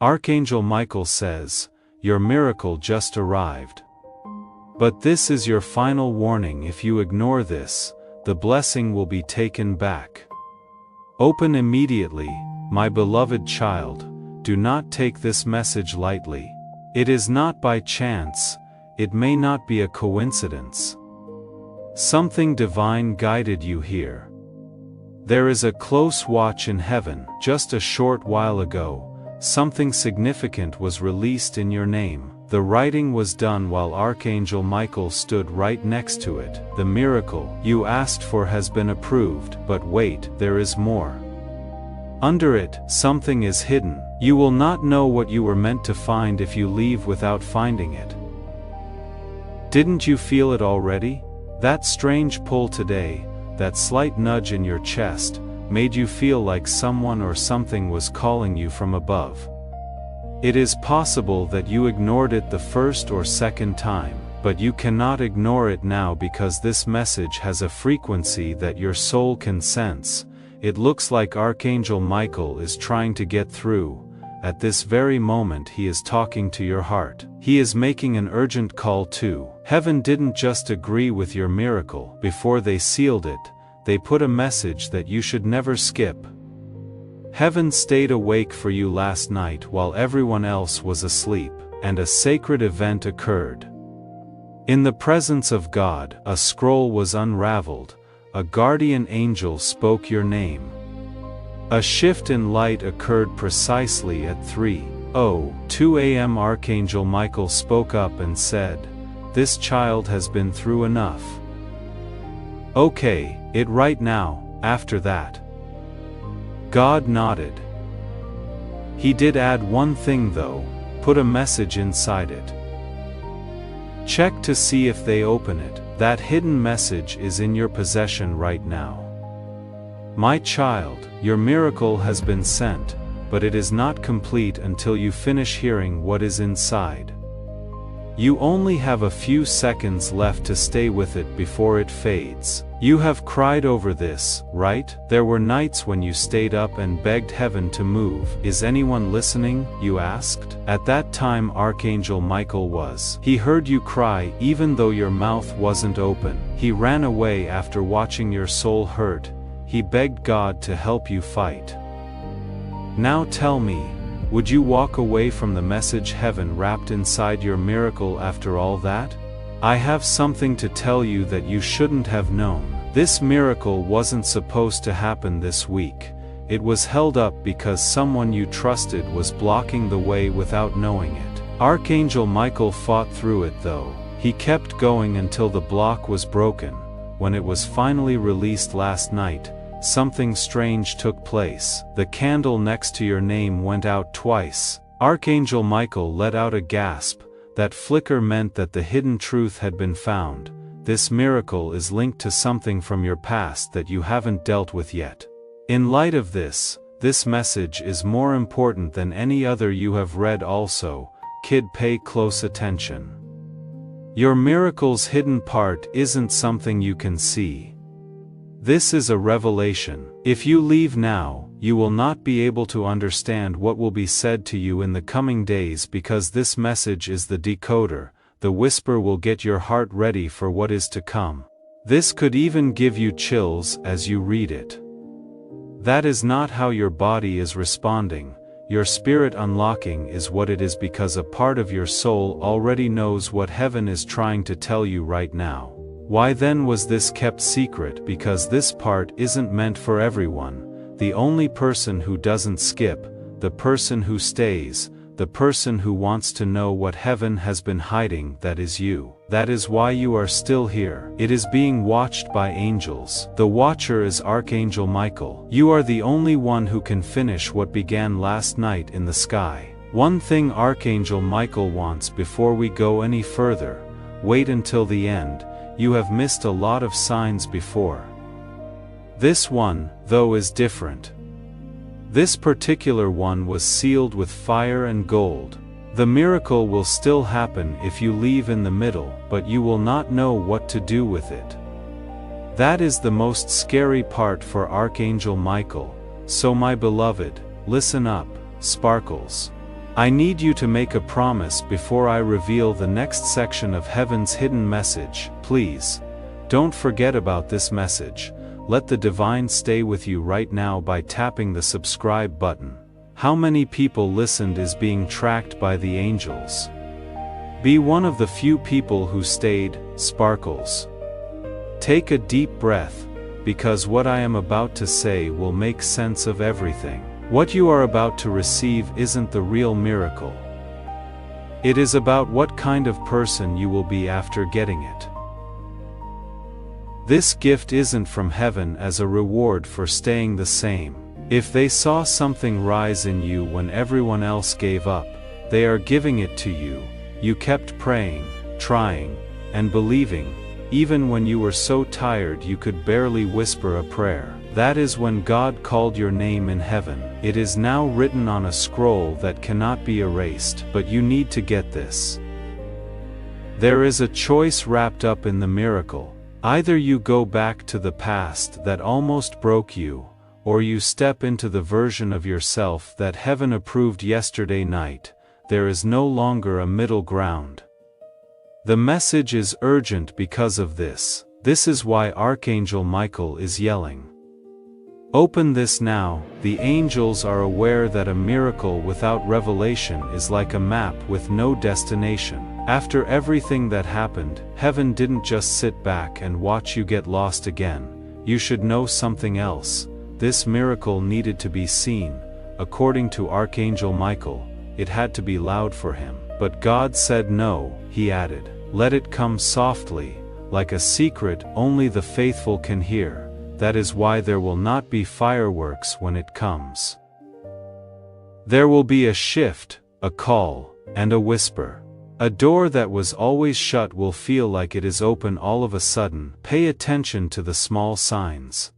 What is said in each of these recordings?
Archangel Michael says, your miracle just arrived. But this is your final warning. If you ignore this, the blessing will be taken back. Open immediately, my beloved child. Do not take this message lightly. It is not by chance, it may not be a coincidence. Something divine guided you here. There is a close watch in heaven. Just a short while ago, something significant was released in your name. The writing was done while Archangel Michael stood right next to it. The miracle you asked for has been approved, but wait, there is more. Under it, something is hidden. You will not know what you were meant to find if you leave without finding it. Didn't you feel it already? That strange pull today, that slight nudge in your chest, made you feel like someone or something was calling you from above. It is possible that you ignored it the first or second time, but you cannot ignore it now because this message has a frequency that your soul can sense. It looks like Archangel Michael is trying to get through. At this very moment he is talking to your heart. He is making an urgent call too. Heaven didn't just agree with your miracle. Before they sealed it, they put a message that you should never skip. Heaven stayed awake for you last night while everyone else was asleep, and a sacred event occurred. In the presence of God, a scroll was unraveled. A guardian angel spoke your name. A shift in light occurred precisely at 3:02 a.m. Archangel Michael spoke up and said, "This child has been through enough. Okay, it right now." After that, God nodded. He did add one thing though, put a message inside it. Check to see if they open it. That hidden message is in your possession right now. My child, your miracle has been sent, but it is not complete until you finish hearing what is inside. You only have a few seconds left to stay with it before it fades. You have cried over this, right? There were nights when you stayed up and begged heaven to move. Is anyone listening? You asked. At that time Archangel Michael was. He heard you cry even though your mouth wasn't open. He ran away after watching your soul hurt. He begged God to help you fight. Now tell me, would you walk away from the message heaven wrapped inside your miracle after all that? I have something to tell you that you shouldn't have known. This miracle wasn't supposed to happen this week. It was held up because someone you trusted was blocking the way without knowing it. Archangel Michael fought through it though. He kept going until the block was broken. When it was finally released last night, something strange took place. The candle next to your name went out twice. Archangel Michael let out a gasp. That flicker meant that the hidden truth had been found. This miracle is linked to something from your past that you haven't dealt with yet. In light of this message is more important than any other you have read also. Kid, pay close attention. Your miracle's hidden part isn't something you can see. This is a revelation. If you leave now, you will not be able to understand what will be said to you in the coming days because this message is the decoder. The whisper will get your heart ready for what is to come. This could even give you chills as you read it. That is not how your body is responding. Your spirit unlocking is what it is because a part of your soul already knows what heaven is trying to tell you right now. Why then was this kept secret? Because this part isn't meant for everyone. The only person who doesn't skip, the person who stays, the person who wants to know what heaven has been hiding, that is you. That is why you are still here. It is being watched by angels. The watcher is Archangel Michael. You are the only one who can finish what began last night in the sky. One thing Archangel Michael wants before we go any further, wait until the end. You have missed a lot of signs before. This one, though, is different. This particular one was sealed with fire and gold. The miracle will still happen if you leave in the middle, but you will not know what to do with it. That is the most scary part for Archangel Michael. So my beloved, listen up, sparkles. I need you to make a promise before I reveal the next section of Heaven's hidden message. Please, don't forget about this message. Let the divine stay with you right now by tapping the subscribe button. How many people listened is being tracked by the angels. Be one of the few people who stayed. Sparkles. Take a deep breath, because what I am about to say will make sense of everything. What you are about to receive isn't the real miracle. It is about what kind of person you will be after getting it. This gift isn't from heaven as a reward for staying the same. If they saw something rise in you when everyone else gave up, they are giving it to you. You kept praying, trying, and believing, even when you were so tired you could barely whisper a prayer. That is when God called your name in heaven. It is now written on a scroll that cannot be erased, but you need to get this. There is a choice wrapped up in the miracle. Either you go back to the past that almost broke you, or you step into the version of yourself that heaven approved yesterday night. There is no longer a middle ground. The message is urgent because of this. This is why Archangel Michael is yelling. Open this now. The angels are aware that a miracle without revelation is like a map with no destination. After everything that happened, heaven didn't just sit back and watch you get lost again. You should know something else. This miracle needed to be seen. According to Archangel Michael, it had to be loud for him. But God said no, he added. Let it come softly, like a secret only the faithful can hear. That is why there will not be fireworks when it comes. There will be a shift, a call, and a whisper. A door that was always shut will feel like it is open all of a sudden. Pay attention to the small signs.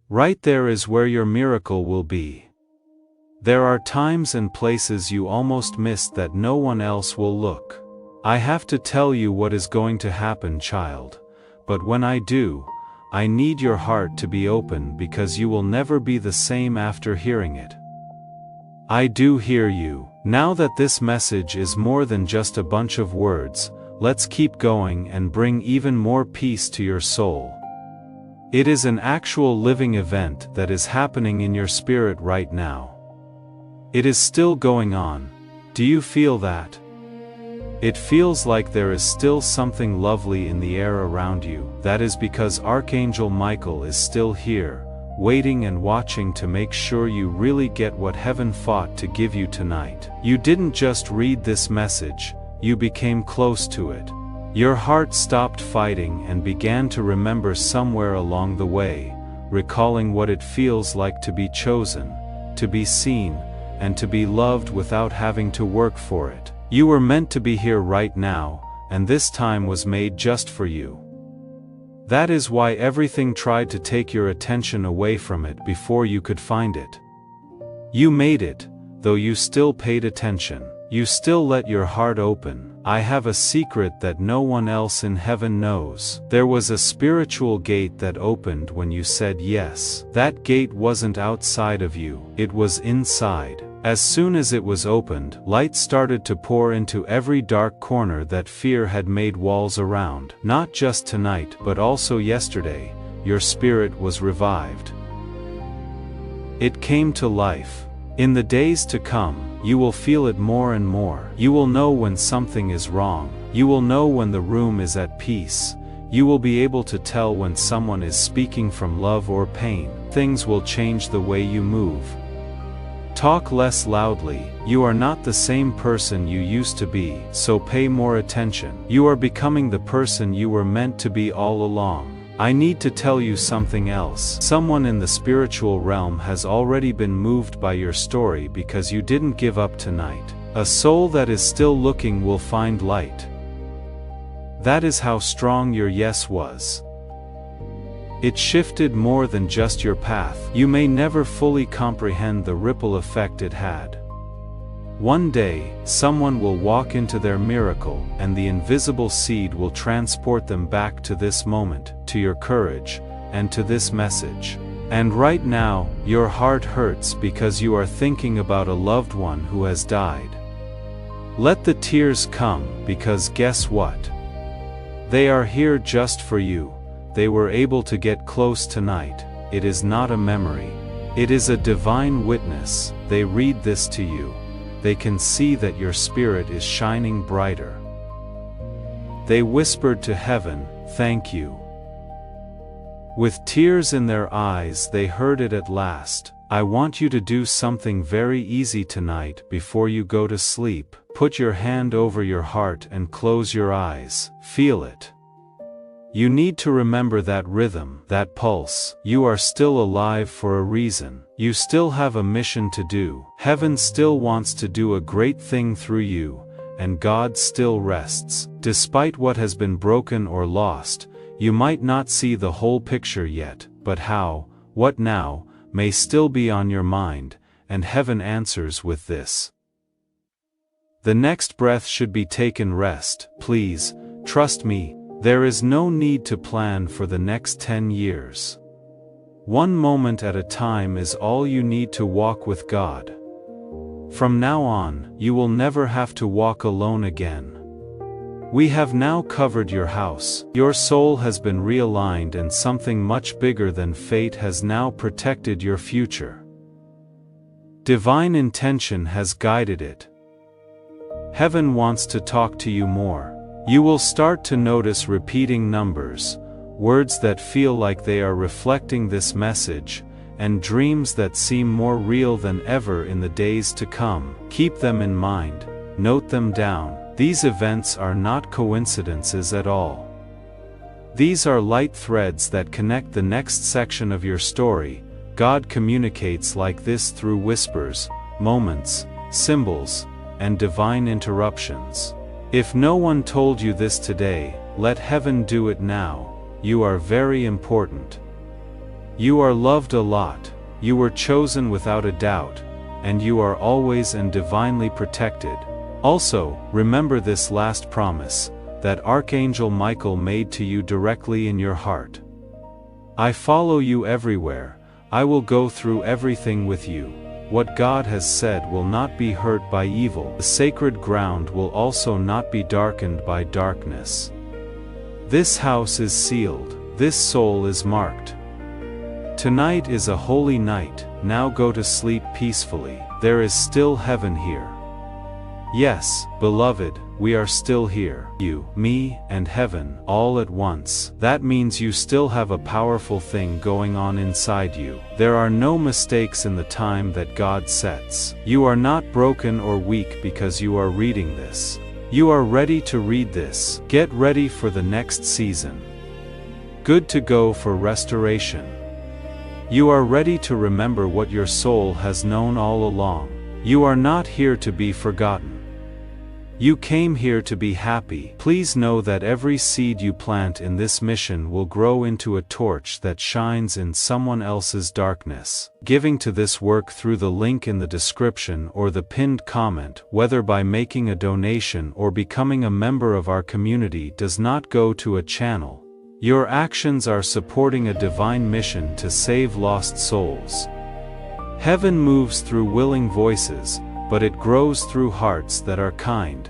Right there is where your miracle will be. There are times and places you almost missed that no one else will look. I have to tell you what is going to happen, child. But when I do, I need your heart to be open because you will never be the same after hearing it. I do hear you. Now that this message is more than just a bunch of words, let's keep going and bring even more peace to your soul. It is an actual living event that is happening in your spirit right now. It is still going on. Do you feel that? It feels like there is still something lovely in the air around you. That is because Archangel Michael is still here, waiting and watching to make sure you really get what heaven fought to give you tonight. You didn't just read this message, you became close to it. Your heart stopped fighting and began to remember somewhere along the way, recalling what it feels like to be chosen, to be seen, and to be loved without having to work for it. You were meant to be here right now, and this time was made just for you. That is why everything tried to take your attention away from it before you could find it. You made it, though you still paid attention. You still let your heart open. I have a secret that no one else in heaven knows. There was a spiritual gate that opened when you said yes. That gate wasn't outside of you, it was inside. As soon as it was opened, light started to pour into every dark corner that fear had made walls around. Not just tonight, but also yesterday, your spirit was revived. It came to life. In the days to come, you will feel it more and more. You will know when something is wrong. You will know when the room is at peace. You will be able to tell when someone is speaking from love or pain. Things will change the way you move. Talk less loudly. You are not the same person you used to be, so pay more attention. You are becoming the person you were meant to be all along. I need to tell you something else. Someone in the spiritual realm has already been moved by your story because you didn't give up tonight. A soul that is still looking will find light. That is how strong your yes was. It shifted more than just your path. You may never fully comprehend the ripple effect it had. One day, someone will walk into their miracle, and the invisible seed will transport them back to this moment, to your courage, and to this message. And right now, your heart hurts because you are thinking about a loved one who has died. Let the tears come, because guess what? They are here just for you. They were able to get close tonight. It is not a memory. It is a divine witness. They read this to you. They can see that your spirit is shining brighter. They whispered to heaven, "Thank you." With tears in their eyes, they heard it at last. I want you to do something very easy tonight before you go to sleep. Put your hand over your heart and close your eyes. Feel it. You need to remember that rhythm, that pulse. You are still alive for a reason. You still have a mission to do. Heaven still wants to do a great thing through you, and God still rests. Despite what has been broken or lost, you might not see the whole picture yet, but how, what now, may still be on your mind, and heaven answers with this. The next breath should be taken rest. Please, trust me, there is no need to plan for the next 10 years. One moment at a time is all you need to walk with God. From now on, you will never have to walk alone again. We have now covered your house. Your soul has been realigned, and something much bigger than fate has now protected your future. Divine intention has guided it. Heaven wants to talk to you more. You will start to notice repeating numbers, words that feel like they are reflecting this message, and dreams that seem more real than ever in the days to come. Keep them in mind, note them down. These events are not coincidences at all. These are light threads that connect the next section of your story. God communicates like this through whispers, moments, symbols, and divine interruptions. If no one told you this today, let heaven do it now. You are very important. You are loved a lot. You were chosen without a doubt, and you are always and divinely protected. Also, remember this last promise that Archangel Michael made to you directly in your heart. I follow you everywhere. I will go through everything with you. What God has said will not be hurt by evil. The sacred ground will also not be darkened by darkness. This house is sealed. This soul is marked. Tonight is a holy night. Now go to sleep peacefully. There is still heaven here. Yes, beloved, we are still here. You, me, and heaven, all at once. That means you still have a powerful thing going on inside you. There are no mistakes in the time that God sets. You are not broken or weak because you are reading this. You are ready to read this. Get ready for the next season. Good to go for restoration. You are ready to remember what your soul has known all along. You are not here to be forgotten. You came here to be happy. Please know that every seed you plant in this mission will grow into a torch that shines in someone else's darkness. Giving to this work through the link in the description or the pinned comment, whether by making a donation or becoming a member of our community, does not go to a channel. Your actions are supporting a divine mission to save lost souls. Heaven moves through willing voices, but it grows through hearts that are kind.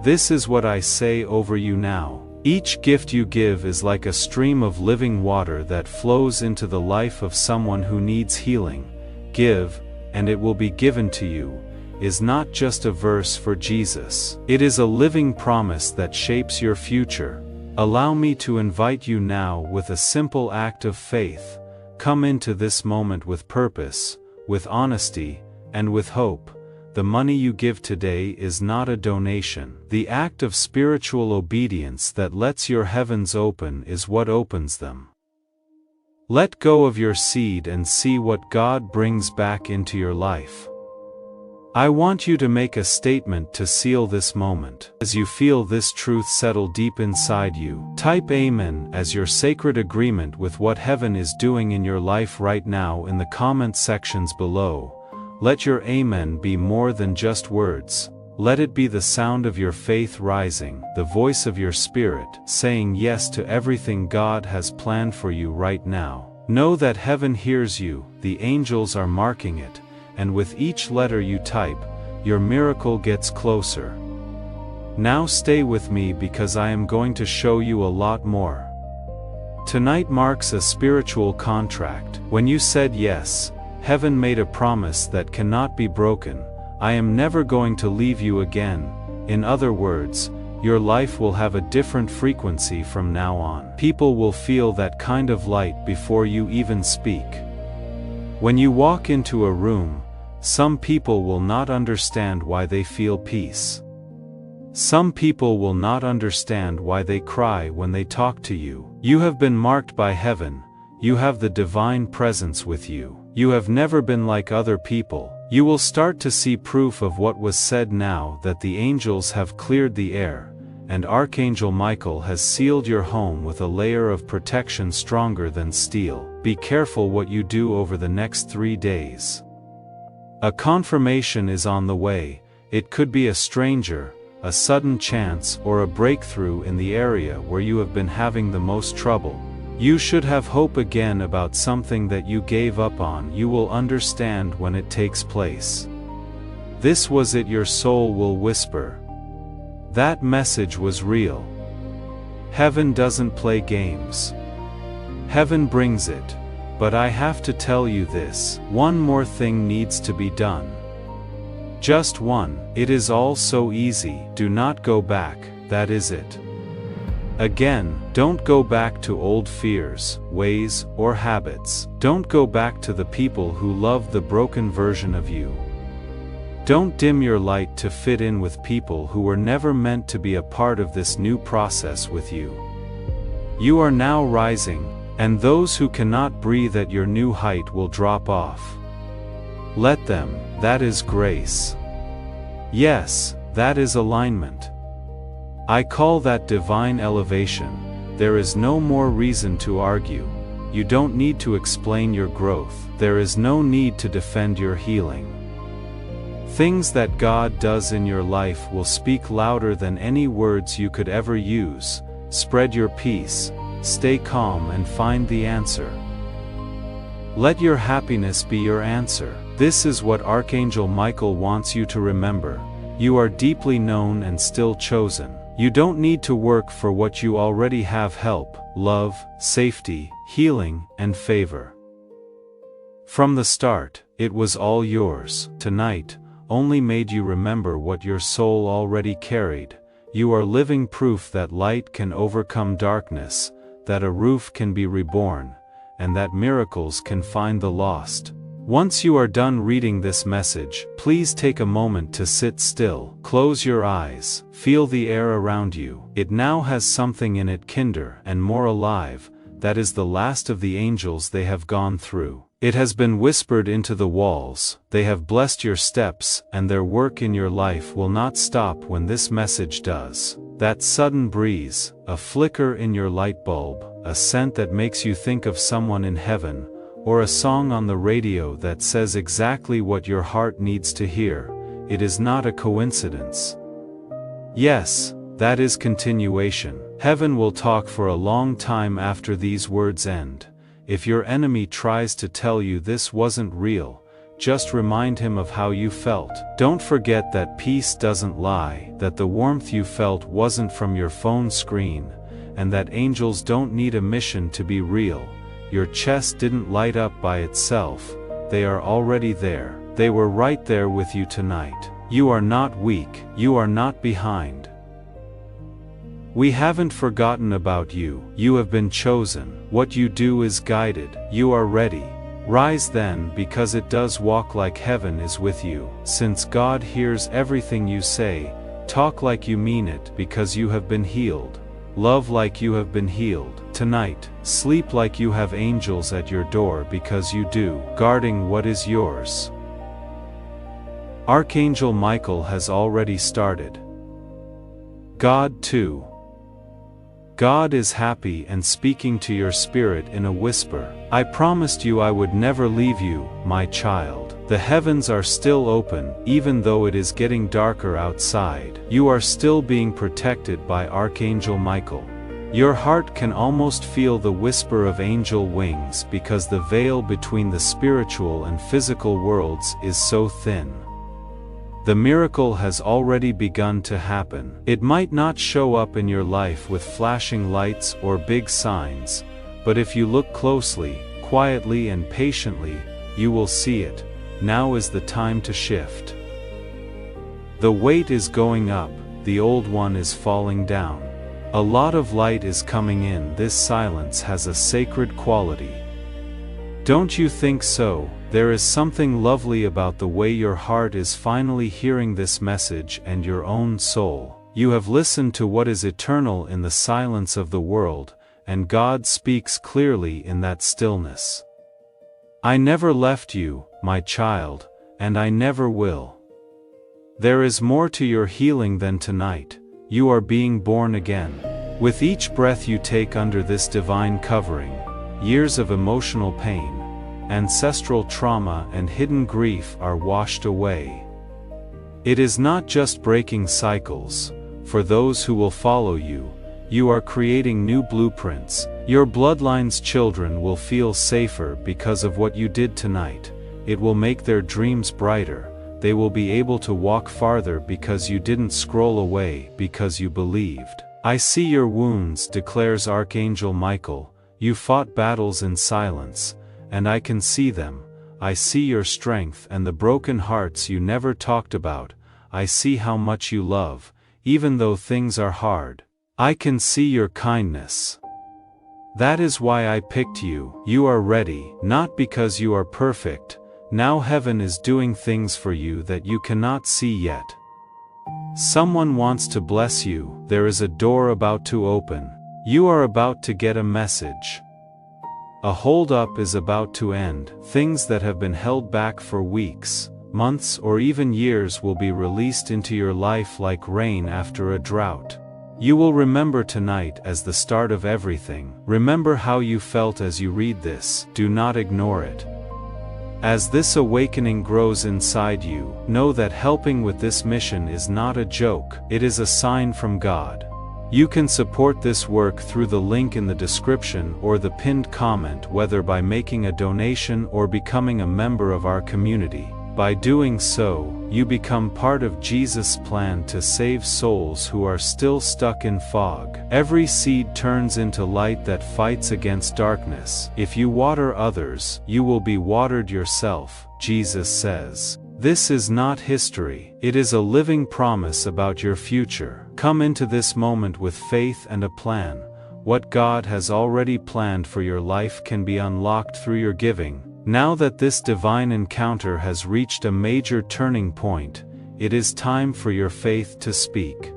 This is what I say over you now. Each gift you give is like a stream of living water that flows into the life of someone who needs healing. Give, and it will be given to you, is not just a verse for Jesus. It is a living promise that shapes your future. Allow me to invite you now with a simple act of faith. Come into this moment with purpose, with honesty, and with hope. The money you give today is not a donation. The act of spiritual obedience that lets your heavens open is what opens them. Let go of your seed and see what God brings back into your life. I want you to make a statement to seal this moment. As you feel this truth settle deep inside you, type Amen as your sacred agreement with what heaven is doing in your life right now in the comment sections below. Let your Amen be more than just words. Let it be the sound of your faith rising, the voice of your spirit, saying yes to everything God has planned for you right now. Know that heaven hears you, the angels are marking it, and with each letter you type, your miracle gets closer. Now stay with me because I am going to show you a lot more. Tonight marks a spiritual contract. When you said yes, heaven made a promise that cannot be broken. I am never going to leave you again. In other words, your life will have a different frequency from now on. People will feel that kind of light before you even speak. When you walk into a room, some people will not understand why they feel peace. Some people will not understand why they cry when they talk to you. You have been marked by heaven. You have the divine presence with you. You have never been like other people. You will start to see proof of what was said now that the angels have cleared the air, and Archangel Michael has sealed your home with a layer of protection stronger than steel. Be careful what you do over the next 3 days. A confirmation is on the way. It could be a stranger, a sudden chance, or a breakthrough in the area where you have been having the most trouble. You should have hope again about something that you gave up on. You will understand when it takes place. This was it, your soul will whisper. That message was real. Heaven doesn't play games. Heaven brings it. But I have to tell you this, one more thing needs to be done. Just one. It is all so easy. Do not go back, that is it. Again, don't go back to old fears, ways, or habits. Don't go back to the people who love the broken version of you. Don't dim your light to fit in with people who were never meant to be a part of this new process with you. You are now rising, and those who cannot breathe at your new height will drop off. Let them. That is grace. Yes, that is alignment. I call that divine elevation. There is no more reason to argue. You don't need to explain your growth. There is no need to defend your healing. Things that God does in your life will speak louder than any words you could ever use. Spread your peace, stay calm, and find the answer. Let your happiness be your answer. This is what Archangel Michael wants you to remember. You are deeply known and still chosen. You don't need to work for what you already have: help, love, safety, healing, and favor. From the start, it was all yours. Tonight only made you remember what your soul already carried. You are living proof that light can overcome darkness, that a roof can be reborn, and that miracles can find the lost. Once you are done reading this message, please take a moment to sit still. Close your eyes, feel the air around you. It now has something in it kinder and more alive. That is the last of the angels they have gone through. It has been whispered into the walls. They have blessed your steps, and their work in your life will not stop when this message does. That sudden breeze, a flicker in your light bulb, a scent that makes you think of someone in heaven, or a song on the radio that says exactly what your heart needs to hear. It is not a coincidence. Yes, that is continuation. Heaven will talk for a long time after these words end. If your enemy tries to tell you this wasn't real, just remind him of how you felt. Don't forget that peace doesn't lie, that the warmth you felt wasn't from your phone screen, and that angels don't need a mission to be real. Your chest didn't light up by itself. They are already there. They were right there with you tonight. You are not weak. You are not behind. We haven't forgotten about you. You have been chosen. What you do is guided. You are ready. Rise then, because it does walk like heaven is with you. Since God hears everything you say, talk like you mean it, because you have been healed. Love like you have been healed. Tonight, sleep like you have angels at your door, because you do, guarding what is yours. Archangel Michael has already started. God too. God is happy and speaking to your spirit in a whisper. I promised you I would never leave you, my child. The heavens are still open, even though it is getting darker outside. You are still being protected by Archangel Michael. Your heart can almost feel the whisper of angel wings because the veil between the spiritual and physical worlds is so thin. The miracle has already begun to happen. It might not show up in your life with flashing lights or big signs, but if you look closely, quietly and patiently, you will see it. Now is the time to shift. The weight is going up, the old one is falling down. A lot of light is coming in. This silence has a sacred quality. Don't you think so? There is something lovely about the way your heart is finally hearing this message and your own soul. You have listened to what is eternal in the silence of the world, and God speaks clearly in that stillness. I never left you, my child, and I never will. There is more to your healing than tonight. You are being born again. With each breath you take under this divine covering, years of emotional pain, ancestral trauma and hidden grief are washed away. It is not just breaking cycles. For those who will follow you, you are creating new blueprints. Your bloodline's children will feel safer because of what you did tonight. It will make their dreams brighter. They will be able to walk farther because you didn't scroll away, because you believed. I see your wounds, declares Archangel Michael. You fought battles in silence, and I can see them. I see your strength and the broken hearts you never talked about. I see how much you love, even though things are hard. I can see your kindness. That is why I picked you. You are ready, not because you are perfect. Now heaven is doing things for you that you cannot see yet. Someone wants to bless you. There is a door about to open. You are about to get a message. A hold-up is about to end. Things that have been held back for weeks, months or even years will be released into your life like rain after a drought. You will remember tonight as the start of everything. Remember how you felt as you read this. Do not ignore it. As this awakening grows inside you, know that helping with this mission is not a joke. It is a sign from God. You can support this work through the link in the description or the pinned comment, whether by making a donation or becoming a member of our community. By doing so, you become part of Jesus' plan to save souls who are still stuck in fog. Every seed turns into light that fights against darkness. If you water others, you will be watered yourself, Jesus says. This is not history. It is a living promise about your future. Come into this moment with faith and a plan. What God has already planned for your life can be unlocked through your giving. Now that this divine encounter has reached a major turning point, it is time for your faith to speak.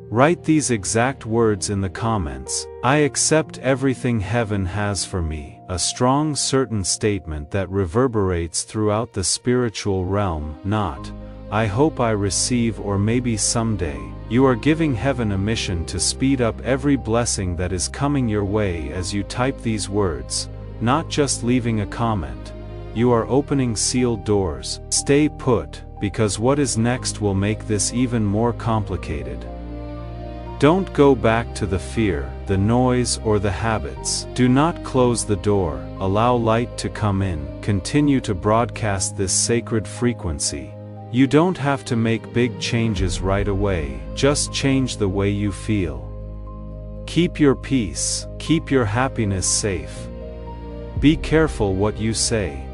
Write these exact words in the comments. I accept everything heaven has for me. A strong, certain statement that reverberates throughout the spiritual realm. Not, I hope I receive or maybe someday. You are giving heaven a mission to speed up every blessing that is coming your way as you type these words. Not just leaving a comment. You are opening sealed doors. Stay put, because what is next will make this even more complicated. Don't go back to the fear, the noise or the habits. Do not close the door. Allow light to come in. Continue to broadcast this sacred frequency. You don't have to make big changes right away. Just change the way you feel. Keep your peace. Keep your happiness safe. Be careful what you say.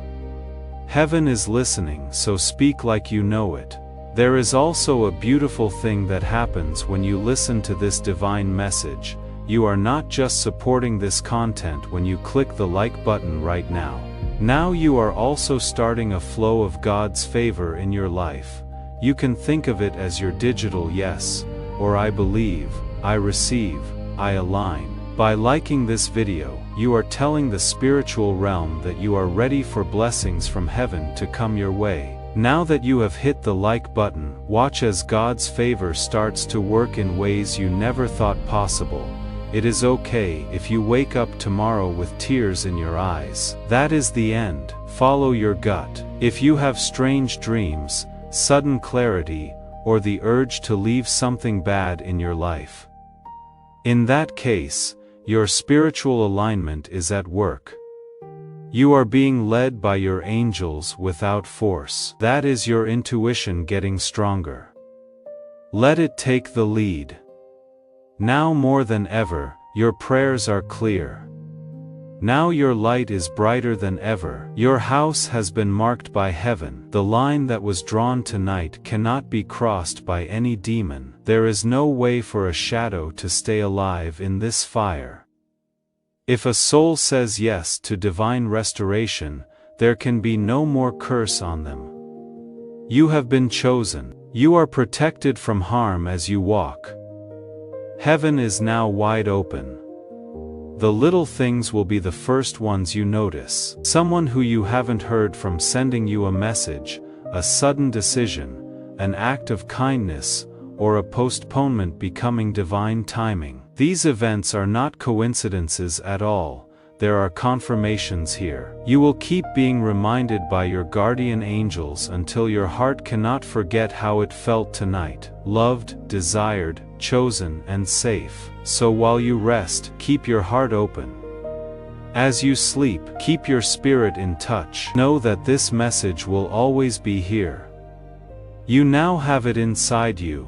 Heaven is listening, so speak like you know it. There is also a beautiful thing that happens when you listen to this divine message. You are not just supporting this content when you click the like button right now. Now you are also starting a flow of God's favor in your life. You can think of it as your digital yes, or I believe, I receive, I align. By liking this video, you are telling the spiritual realm that you are ready for blessings from heaven to come your way. Now that you have hit the like button, watch as God's favor starts to work in ways you never thought possible. It is okay if you wake up tomorrow with tears in your eyes. That is the end. Follow your gut. If you have strange dreams, sudden clarity, or the urge to leave something bad in your life, In that case, your spiritual alignment is at work. You are being led by your angels without force. That is your intuition getting stronger. Let it take the lead. Now more than ever, your prayers are clear. Now your light is brighter than ever. Your house has been marked by heaven. The line that was drawn tonight cannot be crossed by any demon. There is no way for a shadow to stay alive in this fire. If a soul says yes to divine restoration, there can be no more curse on them. You have been chosen. You are protected from harm as you walk. Heaven is now wide open. The little things will be the first ones you notice. Someone who you haven't heard from sending you a message, a sudden decision, an act of kindness, or a postponement becoming divine timing. These events are not coincidences at all. There are confirmations here. You will keep being reminded by your guardian angels until your heart cannot forget how it felt tonight. Loved, desired, chosen, and safe. So while you rest, keep your heart open. As you sleep, keep your spirit in touch. Know that this message will always be here. You now have it inside you.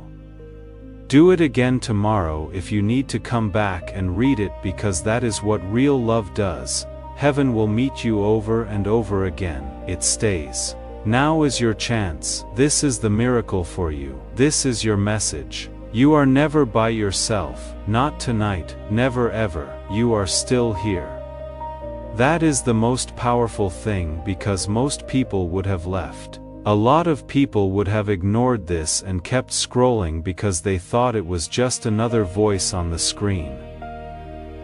Do it again tomorrow if you need to come back and read it, because that is what real love does. Heaven will meet you over and over again. It stays. Now is your chance. This is the miracle for you. This is your message. You are never by yourself. Not tonight, never ever. You are still here. That is the most powerful thing, because most people would have left. A lot of people would have ignored this and kept scrolling because they thought it was just another voice on the screen.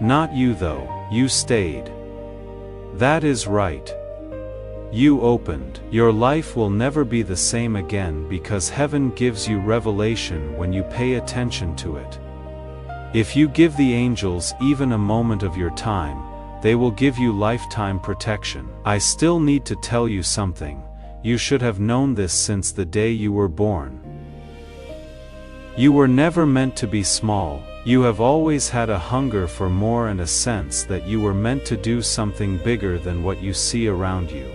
Not you though, you stayed. That is right. You opened. Your life will never be the same again, because heaven gives you revelation when you pay attention to it. If you give the angels even a moment of your time, they will give you lifetime protection. I still need to tell you something. You should have known this since the day you were born. You were never meant to be small. You have always had a hunger for more and a sense that you were meant to do something bigger than what you see around you.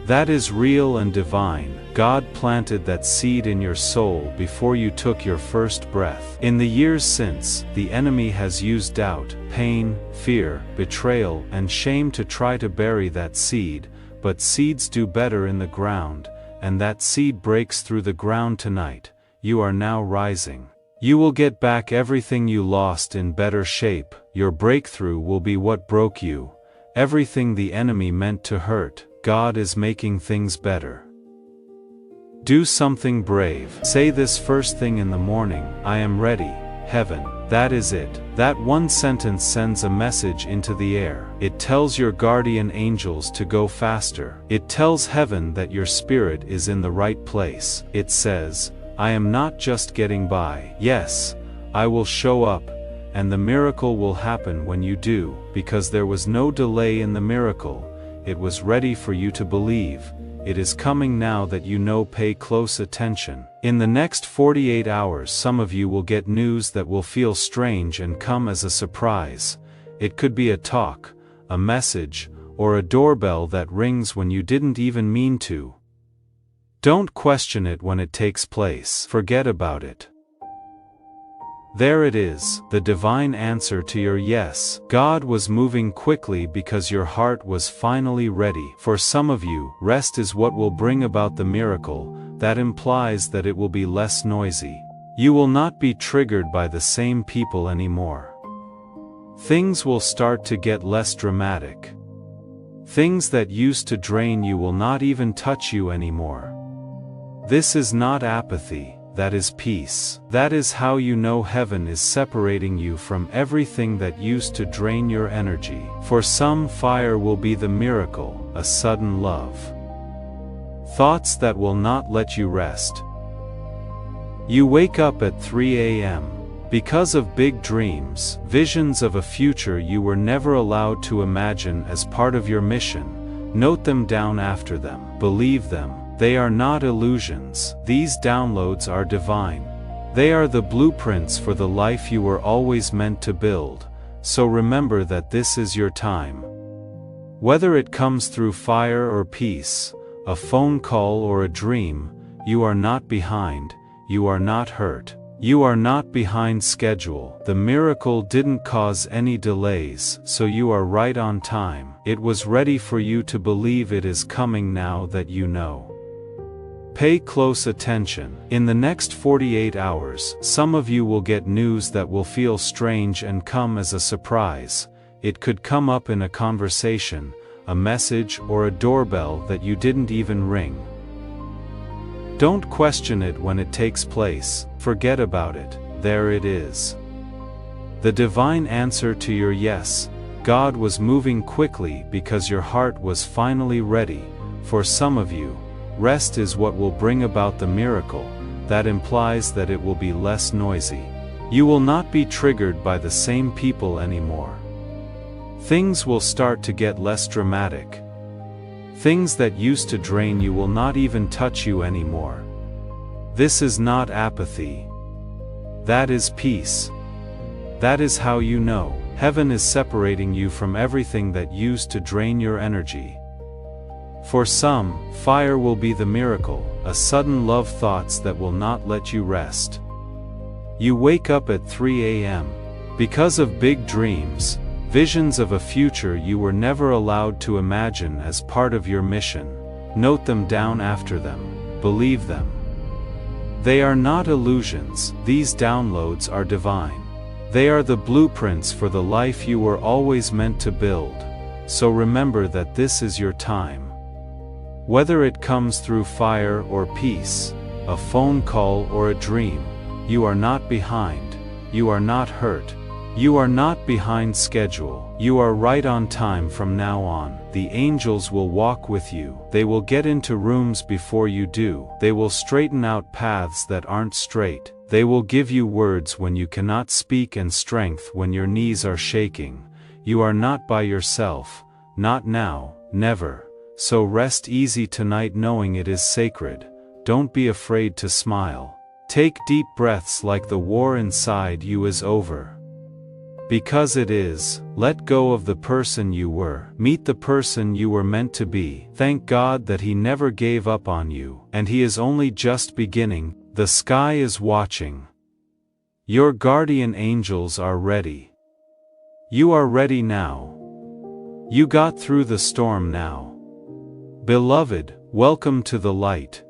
That is real and divine. God planted that seed in your soul before you took your first breath. In the years since, the enemy has used doubt, pain, fear, betrayal, and shame to try to bury that seed. But seeds do better in the ground, and that seed breaks through the ground tonight. You are now rising. You will get back everything you lost in better shape. Your breakthrough will be what broke you. Everything the enemy meant to hurt, God is making things better. Do something brave. Say this first thing in the morning: I am ready, heaven. That is it. That one sentence sends a message into the air. It tells your guardian angels to go faster. It tells heaven that your spirit is in the right place. It says, I am not just getting by. Yes, I will show up, and the miracle will happen when you do, because there was no delay in the miracle. It was ready for you to believe. It is coming now that you know. Pay close attention. In the next 48 hours some of you will get news that will feel strange and come as a surprise. It could be a talk, a message, or a doorbell that rings when you didn't even mean to. Don't question it when it takes place. Forget about it. There it is, the divine answer to your yes. God was moving quickly because your heart was finally ready. For some of you, rest is what will bring about the miracle. That implies that it will be less noisy. You will not be triggered by the same people anymore. Things will start to get less dramatic. Things that used to drain you will not even touch you anymore. This is not apathy. That is peace. That is how you know heaven is separating you from everything that used to drain your energy. For some, fire will be the miracle, a sudden love. Thoughts that will not let you rest. You wake up at 3 a.m. because of big dreams, visions of a future you were never allowed to imagine as part of your mission. Note them down after them. Believe them. They are not illusions. These downloads are divine. They are the blueprints for the life you were always meant to build, so remember that this is your time. Whether it comes through fire or peace, a phone call or a dream, you are not behind, you are not hurt. You are not behind schedule. The miracle didn't cause any delays, so you are right on time. It was ready for you to believe it is coming now that you know. Pay close attention. In the next 48 hours, some of you will get news that will feel strange and come as a surprise. It could come up in a conversation, a message, or a doorbell that you didn't even ring. Don't question it when it takes place, forget about it, there it is. The divine answer to your yes. God was moving quickly because your heart was finally ready. For some of you, rest is what will bring about the miracle. That implies that it will be less noisy. You will not be triggered by the same people anymore. Things will start to get less dramatic. Things that used to drain you will not even touch you anymore. This is not apathy. That is peace. That is how you know heaven is separating you from everything that used to drain your energy. For some, fire will be the miracle, a sudden love thoughts that will not let you rest. You wake up at 3 a.m. because of big dreams, visions of a future you were never allowed to imagine as part of your mission. Note them down after them. Believe them. They are not illusions. These downloads are divine. They are the blueprints for the life you were always meant to build. So remember that this is your time. Whether it comes through fire or peace, a phone call or a dream, you are not behind. You are not hurt. You are not behind schedule. You are right on time from now on. The angels will walk with you. They will get into rooms before you do. They will straighten out paths that aren't straight. They will give you words when you cannot speak and strength when your knees are shaking. You are not by yourself. Not now, never. So rest easy tonight knowing it is sacred. Don't be afraid to smile. Take deep breaths like the war inside you is over. Because it is. Let go of the person you were. Meet the person you were meant to be. Thank God that He never gave up on you, and He is only just beginning. The sky is watching. Your guardian angels are ready. You are ready now. You got through the storm now. Beloved, welcome to the light.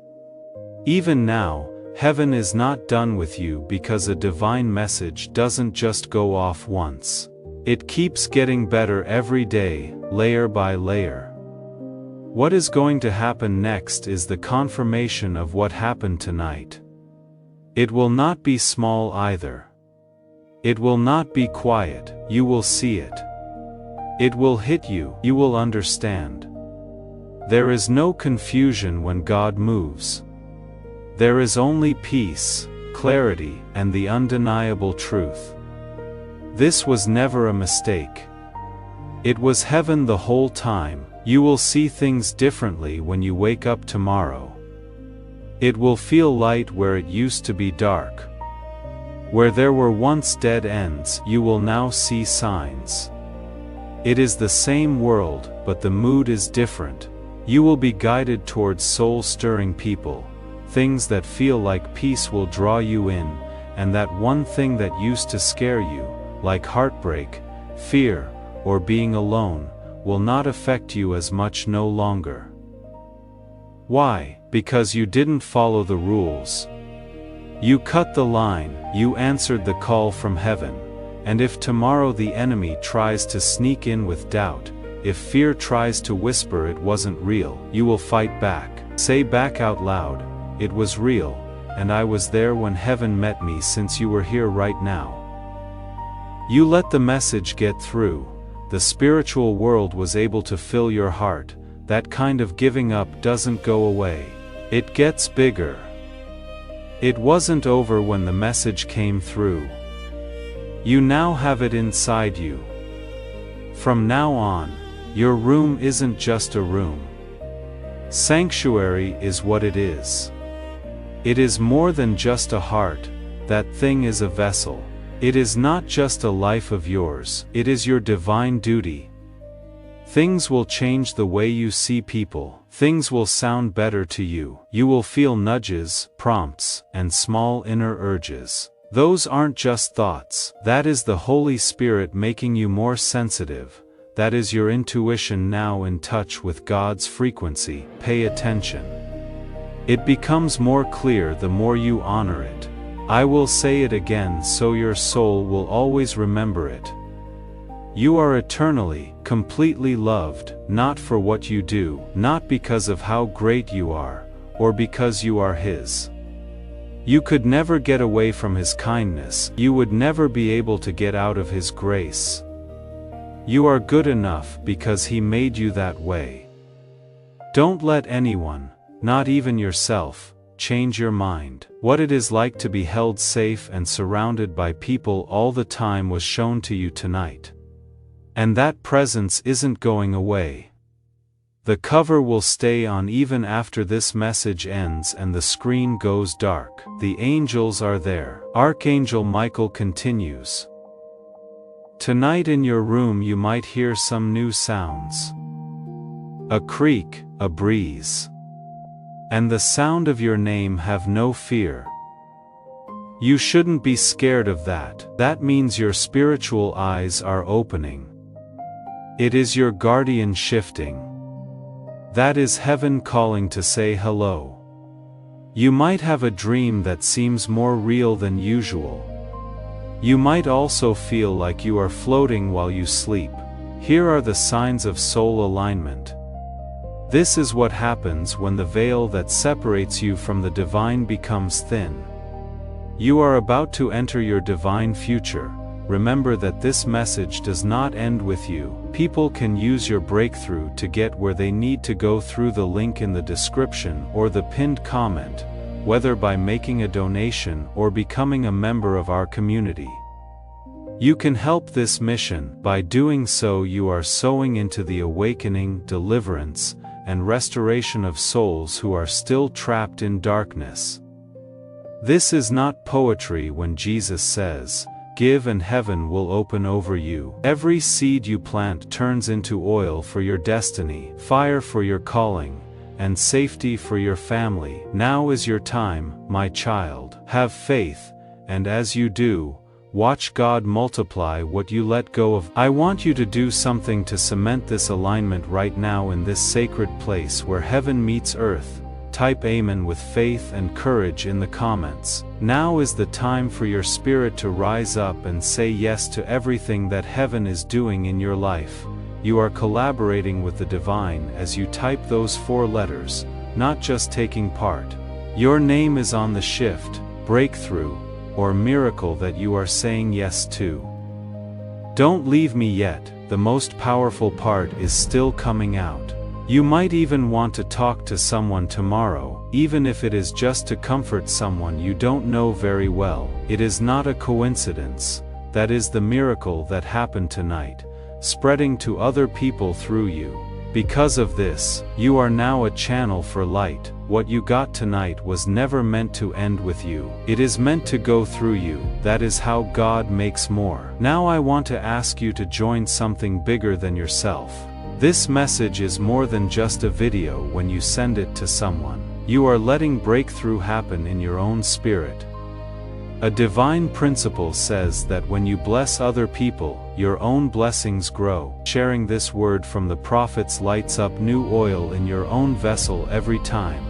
Even now, heaven is not done with you because a divine message doesn't just go off once. It keeps getting better every day, layer by layer. What is going to happen next is the confirmation of what happened tonight. It will not be small either. It will not be quiet. You will see it. It will hit you. You will understand. There is no confusion when God moves. There is only peace, clarity, and the undeniable truth. This was never a mistake. It was heaven the whole time. You will see things differently when you wake up tomorrow. It will feel light where it used to be dark. Where there were once dead ends, you will now see signs. It is the same world, but the mood is different. You will be guided towards soul-stirring people. Things that feel like peace will draw you in, and that one thing that used to scare you, like heartbreak, fear, or being alone, will not affect you as much no longer. Why? Because you didn't follow the rules. You cut the line, you answered the call from heaven. And if tomorrow the enemy tries to sneak in with doubt, if fear tries to whisper it wasn't real, you will fight back. Say back out loud, it was real, and I was there when heaven met me since you were here right now. You let the message get through. The spiritual world was able to fill your heart. That kind of giving up doesn't go away. It gets bigger. It wasn't over when the message came through. You now have it inside you. From now on, your room isn't just a room. Sanctuary is what it is. It is more than just a heart. that thing is a vessel. It is not just a life of yours, it is your divine duty. Things will change the way you see people, things will sound better to you, you will feel nudges, prompts, and small inner urges. Those aren't just thoughts, that is the Holy Spirit making you more sensitive, that is your intuition now in touch with God's frequency. Pay attention. It becomes more clear the more you honor it. I will say it again so your soul will always remember it. You are eternally, completely loved, not for what you do, not because of how great you are, or because you are His. You could never get away from His kindness, you would never be able to get out of His grace. You are good enough because He made you that way. Don't let anyone, not even yourself, change your mind. What it is like to be held safe and surrounded by people all the time was shown to you tonight. And that presence isn't going away. The cover will stay on even after this message ends and the screen goes dark. The angels are there. Archangel Michael continues. Tonight in your room you might hear some new sounds. A creak, a breeze. And the sound of your name. Have no fear. You shouldn't be scared of that. That means your spiritual eyes are opening. It is your guardian shifting. That is heaven calling to say hello. You might have a dream that seems more real than usual. You might also feel like you are floating while you sleep. Here are the signs of soul alignment. This is what happens when the veil that separates you from the divine becomes thin. You are about to enter your divine future. Remember that this message does not end with you. People can use your breakthrough to get where they need to go through the link in the description or the pinned comment, whether by making a donation or becoming a member of our community. You can help this mission. By doing so, you are sowing into the awakening, deliverance, and restoration of souls who are still trapped in darkness. This is not poetry when Jesus says, "Give and heaven will open over you." Every seed you plant turns into oil for your destiny, fire for your calling, and safety for your family. Now is your time, my child. Have faith, and as you do, watch God multiply what you let go of. I want you to do something to cement this alignment right now in this sacred place where heaven meets earth. Type Amen with faith and courage in the comments. Now is the time for your spirit to rise up and say yes to everything that heaven is doing in your life. You are collaborating with the divine as you type those 4 letters, not just taking part. Your name is on the shift, breakthrough, or miracle that you are saying yes to. Don't leave me yet, the most powerful part is still coming out. You might even want to talk to someone tomorrow, even if it is just to comfort someone you don't know very well. It is not a coincidence. That is the miracle that happened tonight, spreading to other people through you. Because of this, you are now a channel for light. What you got tonight was never meant to end with you. It is meant to go through you. That is how God makes more. Now I want to ask you to join something bigger than yourself. This message is more than just a video. When you send it to someone, you are letting breakthrough happen in your own spirit. A divine principle says that when you bless other people, your own blessings grow. Sharing this word from the prophets lights up new oil in your own vessel every time.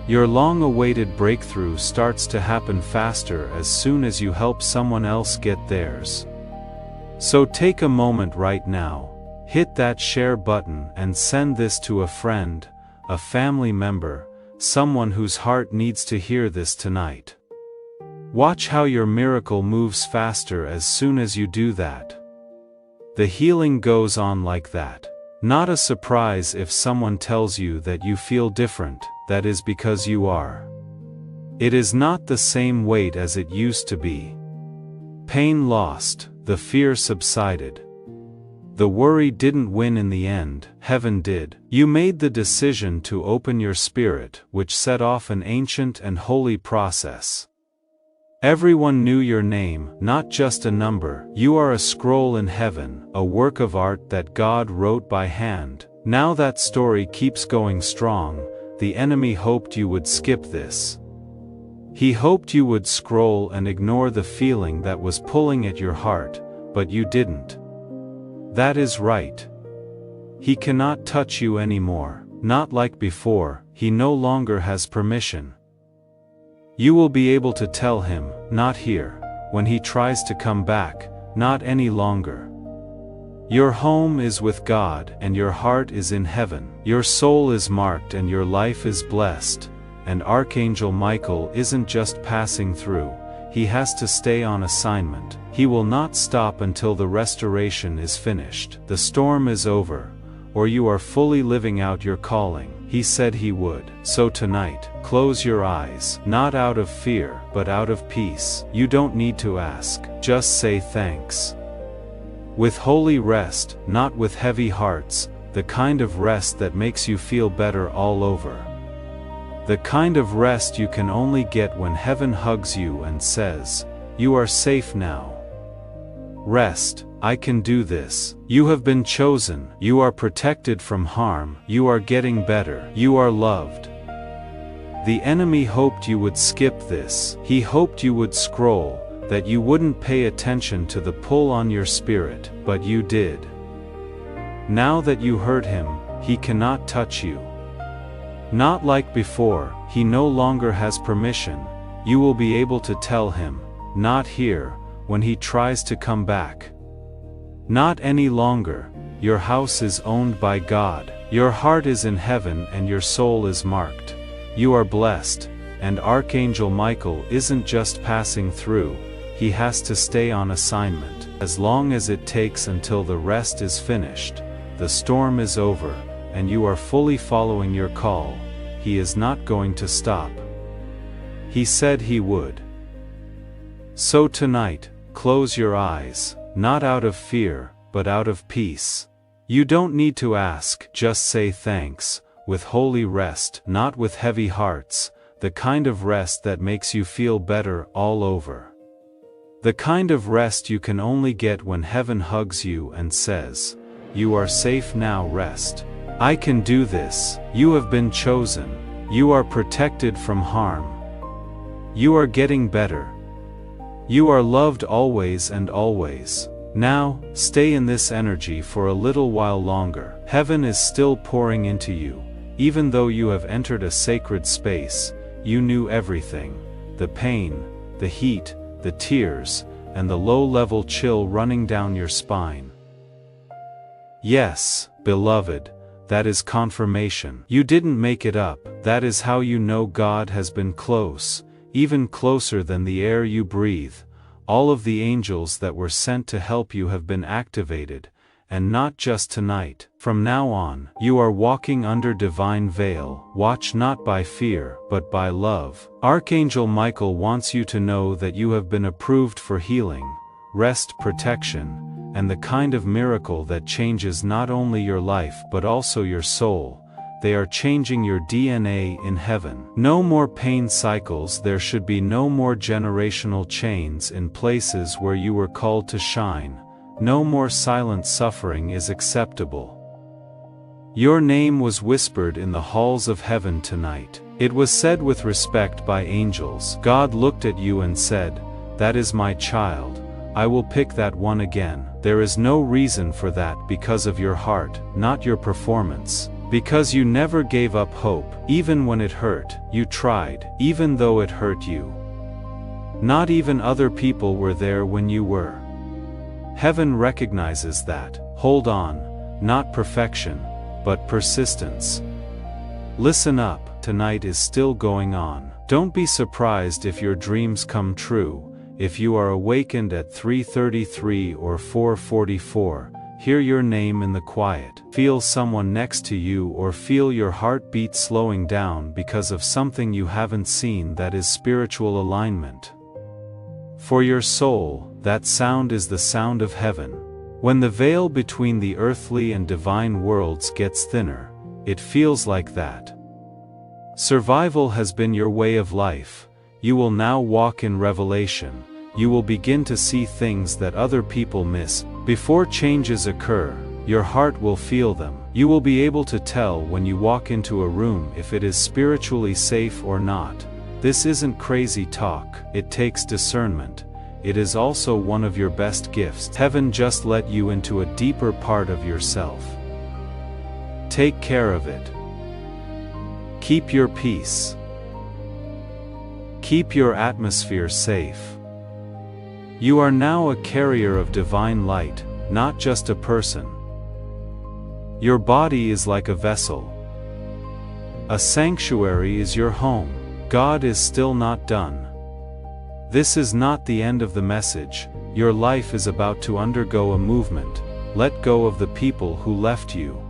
Your long-awaited breakthrough starts to happen faster as soon as you help someone else get theirs. So take a moment right now. Hit that share button and send this to a friend, a family member, someone whose heart needs to hear this tonight. Watch how your miracle moves faster as soon as you do that. The healing goes on like that. Not a surprise if someone tells you that you feel different, that is because you are. It is not the same weight as it used to be. Pain lost, the fear subsided. The worry didn't win in the end, heaven did. You made the decision to open your spirit, which set off an ancient and holy process. Everyone knew your name, not just a number. You are a scroll in heaven, a work of art that God wrote by hand. Now that story keeps going strong. The enemy hoped you would skip this. He hoped you would scroll and ignore the feeling that was pulling at your heart, but you didn't. That is right. He cannot touch you anymore, not like before. He no longer has permission. You will be able to tell him, not here, when he tries to come back, not any longer. Your home is with God and your heart is in heaven. Your soul is marked and your life is blessed. And Archangel Michael isn't just passing through, he has to stay on assignment. He will not stop until the restoration is finished. The storm is over, or you are fully living out your calling. He said he would. So tonight, close your eyes, not out of fear, but out of peace. You don't need to ask, just say thanks. With holy rest, not with heavy hearts, the kind of rest that makes you feel better all over. The kind of rest you can only get when heaven hugs you and says, "You are safe now. Rest, I can do this. You have been chosen, you are protected from harm, you are getting better, you are loved." The enemy hoped you would skip this. He hoped you would scroll, that you wouldn't pay attention to the pull on your spirit, but you did. Now that you heard him, he cannot touch you. Not like before, he no longer has permission. You will be able to tell him, not here, when he tries to come back. Not any longer. Your house is owned by God. Your heart is in heaven and your soul is marked. You are blessed, and Archangel Michael isn't just passing through, he has to stay on assignment. As long as it takes until the rest is finished, the storm is over, and you are fully following your call, he is not going to stop. He said he would. So tonight, close your eyes, not out of fear, but out of peace. You don't need to ask, just say thanks, with holy rest, not with heavy hearts, the kind of rest that makes you feel better all over. The kind of rest you can only get when heaven hugs you and says, "You are safe now, rest. I can do this. You have been chosen. You are protected from harm. You are getting better. You are loved always and always." Now, stay in this energy for a little while longer. Heaven is still pouring into you. Even though you have entered a sacred space, you knew everything. The pain, the heat, the tears, and the low-level chill running down your spine. Yes, beloved, that is confirmation. You didn't make it up. That is how you know God has been close, even closer than the air you breathe. All of the angels that were sent to help you have been activated, and not just tonight. From now on, you are walking under divine veil. Watch not by fear, but by love. Archangel Michael wants you to know that you have been approved for healing, rest, protection, and the kind of miracle that changes not only your life but also your soul. They are changing your DNA in heaven. No more pain cycles. There should be no more generational chains in places where you were called to shine. No more silent suffering is acceptable. Your name was whispered in the halls of heaven tonight. It was said with respect by angels. God looked at you and said, "That is my child. I will pick that one again." There is no reason for that because of your heart, not your performance. Because you never gave up hope, even when it hurt. You tried, even though it hurt you. Not even other people were there when you were. Heaven recognizes that. Hold on, not perfection, but persistence. Listen up, tonight is still going on. Don't be surprised if your dreams come true. If you are awakened at 3:33 or 4:44, hear your name in the quiet. Feel someone next to you or feel your heartbeat slowing down because of something you haven't seen. That is spiritual alignment. For your soul, that sound is the sound of heaven. When the veil between the earthly and divine worlds gets thinner, it feels like that. Survival has been your way of life. You will now walk in revelation. You will begin to see things that other people miss. Before changes occur, your heart will feel them. You will be able to tell when you walk into a room if it is spiritually safe or not. This isn't crazy talk, it takes discernment. It is also one of your best gifts. Heaven just let you into a deeper part of yourself. Take care of it. Keep your peace. Keep your atmosphere safe. You are now a carrier of divine light, not just a person. Your body is like a vessel. A sanctuary is your home. God is still not done. This is not the end of the message. Your life is about to undergo a movement. Let go of the people who left you.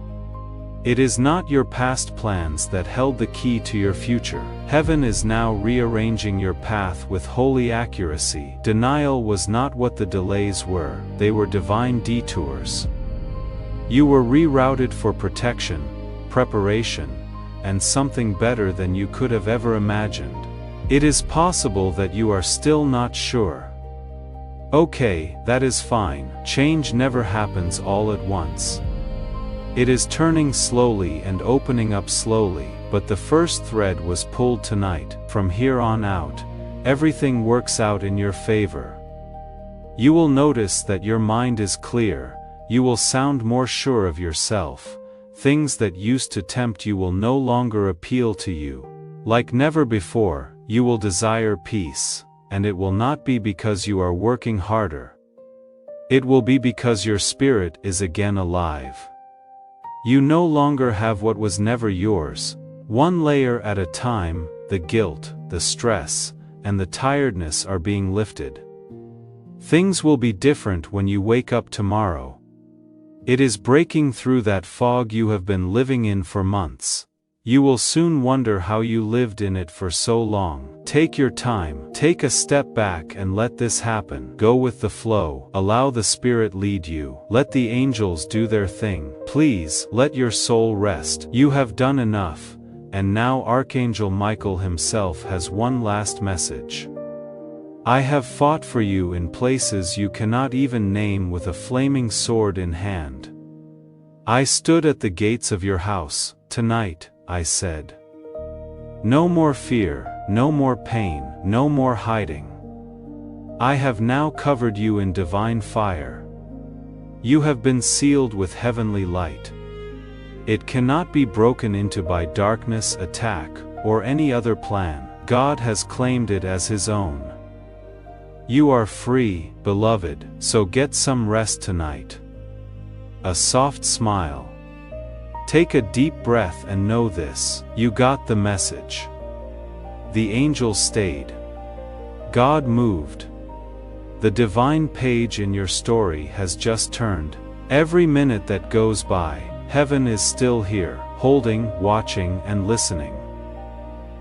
It is not your past plans that held the key to your future. Heaven is now rearranging your path with holy accuracy. Denial was not what the delays were, they were divine detours. You were rerouted for protection, preparation, and something better than you could have ever imagined. It is possible that you are still not sure. Okay, that is fine. Change never happens all at once. It is turning slowly and opening up slowly, but the first thread was pulled tonight. From here on out, everything works out in your favor. You will notice that your mind is clear, you will sound more sure of yourself. Things that used to tempt you will no longer appeal to you. Like never before, you will desire peace, and it will not be because you are working harder. It will be because your spirit is again alive. You no longer have what was never yours. One layer at a time, the guilt, the stress, and the tiredness are being lifted. Things will be different when you wake up tomorrow. It is breaking through that fog you have been living in for months. You will soon wonder how you lived in it for so long. Take your time, take a step back and let this happen. Go with the flow, allow the Spirit lead you. Let the angels do their thing. Please, let your soul rest. You have done enough, and now Archangel Michael himself has one last message. I have fought for you in places you cannot even name with a flaming sword in hand. I stood at the gates of your house. Tonight, I said, no more fear, no more pain, no more hiding. I have now covered you in divine fire. You have been sealed with heavenly light. It cannot be broken into by darkness, attack, or any other plan. God has claimed it as His own. You are free, beloved, so get some rest tonight. A soft smile. Take a deep breath and know this. You got the message. The angels stayed. God moved. The divine page in your story has just turned. Every minute that goes by, heaven is still here, holding, watching, and listening.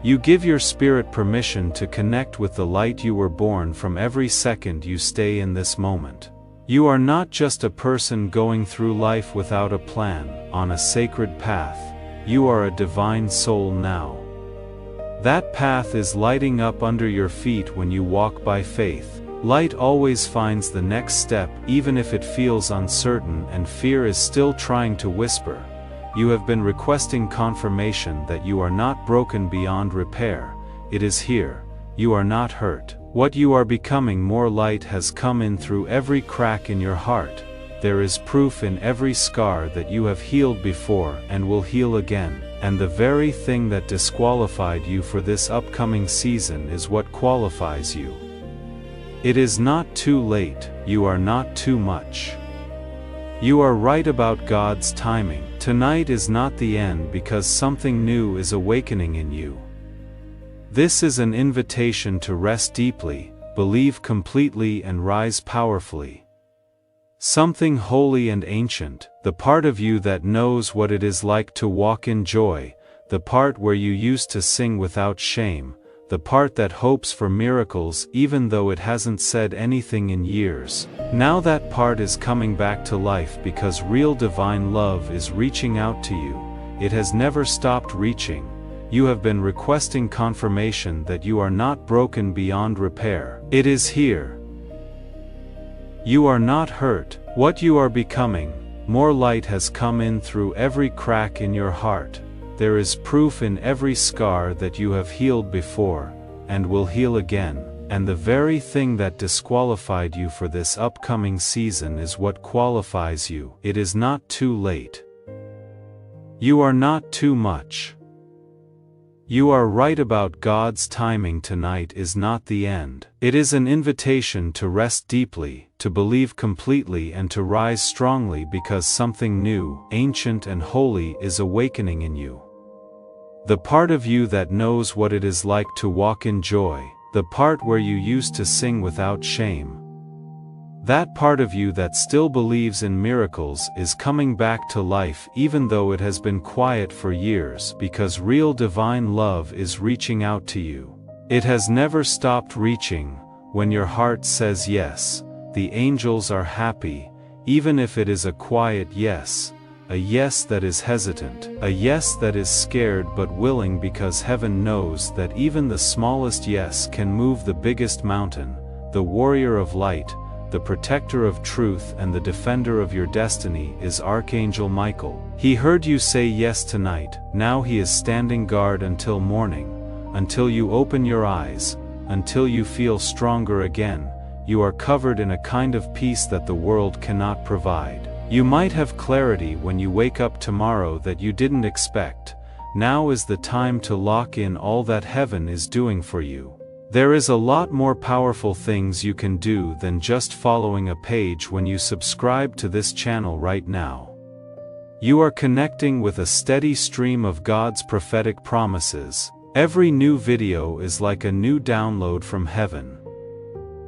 You give your spirit permission to connect with the light you were born from every second you stay in this moment. You are not just a person going through life without a plan, on a sacred path. You are a divine soul now. That path is lighting up under your feet when you walk by faith. Light always finds the next step, even if it feels uncertain and fear is still trying to whisper. You have been requesting confirmation that you are not broken beyond repair. It is here. You are not hurt. What you are becoming, more light has come in through every crack in your heart. There is proof in every scar that you have healed before and will heal again. And the very thing that disqualified you for this upcoming season is what qualifies you. It is not too late. You are not too much. You are right about God's timing. Tonight is not the end because something new is awakening in you. This is an invitation to rest deeply, believe completely and rise powerfully. Something holy and ancient, the part of you that knows what it is like to walk in joy, the part where you used to sing without shame, the part that hopes for miracles even though it hasn't said anything in years. Now that part is coming back to life because real divine love is reaching out to you. It has never stopped reaching. You have been requesting confirmation that you are not broken beyond repair. It is here. You are not hurt. What you are becoming, more light has come in through every crack in your heart. There is proof in every scar that you have healed before, and will heal again, and the very thing that disqualified you for this upcoming season is what qualifies you. It is not too late. You are not too much. You are right about God's timing. Tonight is not the end. It is an invitation to rest deeply, to believe completely, and to rise strongly, because something new, ancient and holy is awakening in you. The part of you that knows what it is like to walk in joy, the part where you used to sing without shame. That part of you that still believes in miracles is coming back to life, even though it has been quiet for years, because real divine love is reaching out to you. It has never stopped reaching. When your heart says yes, the angels are happy, even if it is a quiet yes, a yes that is hesitant, a yes that is scared but willing, because heaven knows that even the smallest yes can move the biggest mountain. The warrior of light, the protector of truth and the defender of your destiny is Archangel Michael. He heard you say yes tonight. Now he is standing guard until morning, until you open your eyes, until you feel stronger again. You are covered in a kind of peace that the world cannot provide. You might have clarity when you wake up tomorrow that you didn't expect. Now is the time to lock in all that heaven is doing for you. There is a lot more powerful things you can do than just following a page when you subscribe to this channel right now. You are connecting with a steady stream of God's prophetic promises. Every new video is like a new download from heaven.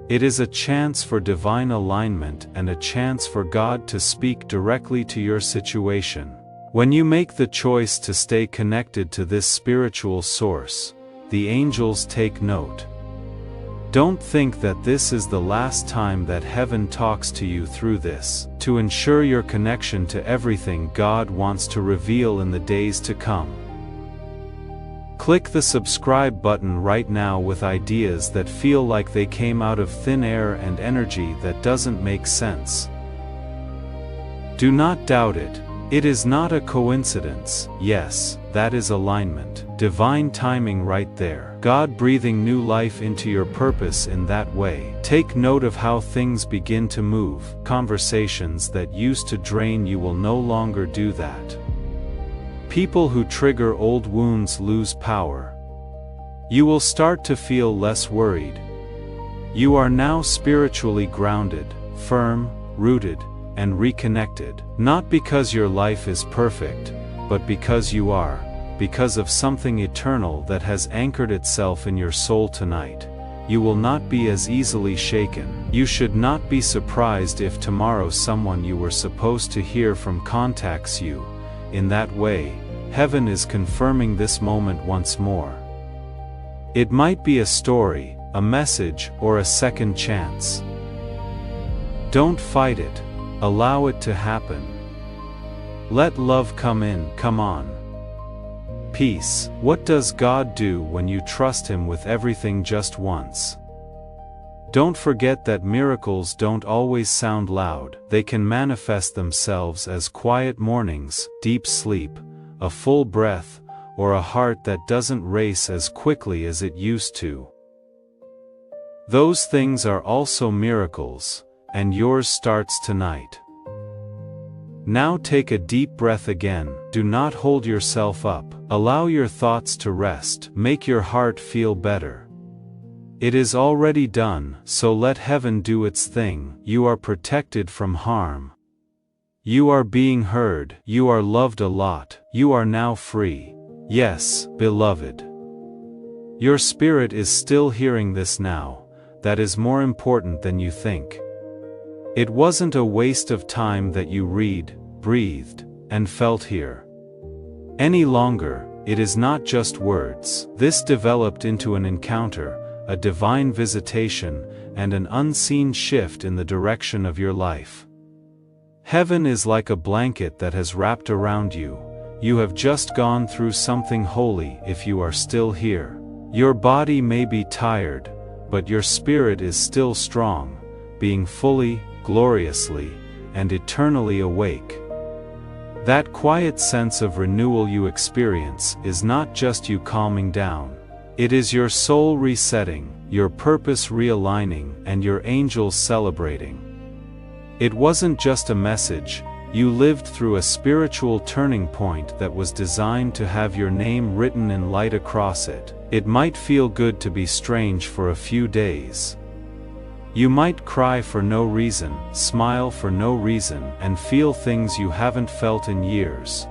It is a chance for divine alignment and a chance for God to speak directly to your situation. When you make the choice to stay connected to this spiritual source, the angels take note. Don't think that this is the last time that heaven talks to you through this. To ensure your connection to everything God wants to reveal in the days to come, click the subscribe button right now with ideas that feel like they came out of thin air and energy that doesn't make sense. Do not doubt it. It is not a coincidence. Yes, that is alignment. Divine timing right there. God breathing new life into your purpose in that way. Take note of how things begin to move. Conversations that used to drain you will no longer do that. People who trigger old wounds lose power. You will start to feel less worried. You are now spiritually grounded, firm, rooted, and reconnected. Not because your life is perfect, but because you are, because of something eternal that has anchored itself in your soul tonight. You will not be as easily shaken. You should not be surprised if tomorrow someone you were supposed to hear from contacts you. In that way, heaven is confirming this moment once more. It might be a story, a message, or a second chance. Don't fight it. Allow it to happen. Let love come in. Come on. Peace. What does God do when you trust Him with everything just once? Don't forget that miracles don't always sound loud. They can manifest themselves as quiet mornings, deep sleep, a full breath, or a heart that doesn't race as quickly as it used to. Those things are also miracles, and yours starts tonight. Now take a deep breath again. Do not hold yourself up. Allow your thoughts to rest. Make your heart feel better. It is already done, so let heaven do its thing. You are protected from harm. You are being heard. You are loved a lot. You are now free. Yes, beloved. Your spirit is still hearing this now. That is more important than you think. It wasn't a waste of time that you read, breathed, and felt here. Any longer. It is not just words. This developed into an encounter, a divine visitation, and an unseen shift in the direction of your life. Heaven is like a blanket that has wrapped around you. you have just gone through something holy if you are still here. Your body may be tired, but your spirit is still strong, being fully, gloriously, and eternally awake. That quiet sense of renewal you experience is not just you calming down. It is your soul resetting, your purpose realigning, and your angels celebrating. It wasn't just a message, you lived through a spiritual turning point that was designed to have your name written in light across it. It might feel good to be strange for a few days. You might cry for no reason, smile for no reason, and feel things you haven't felt in years.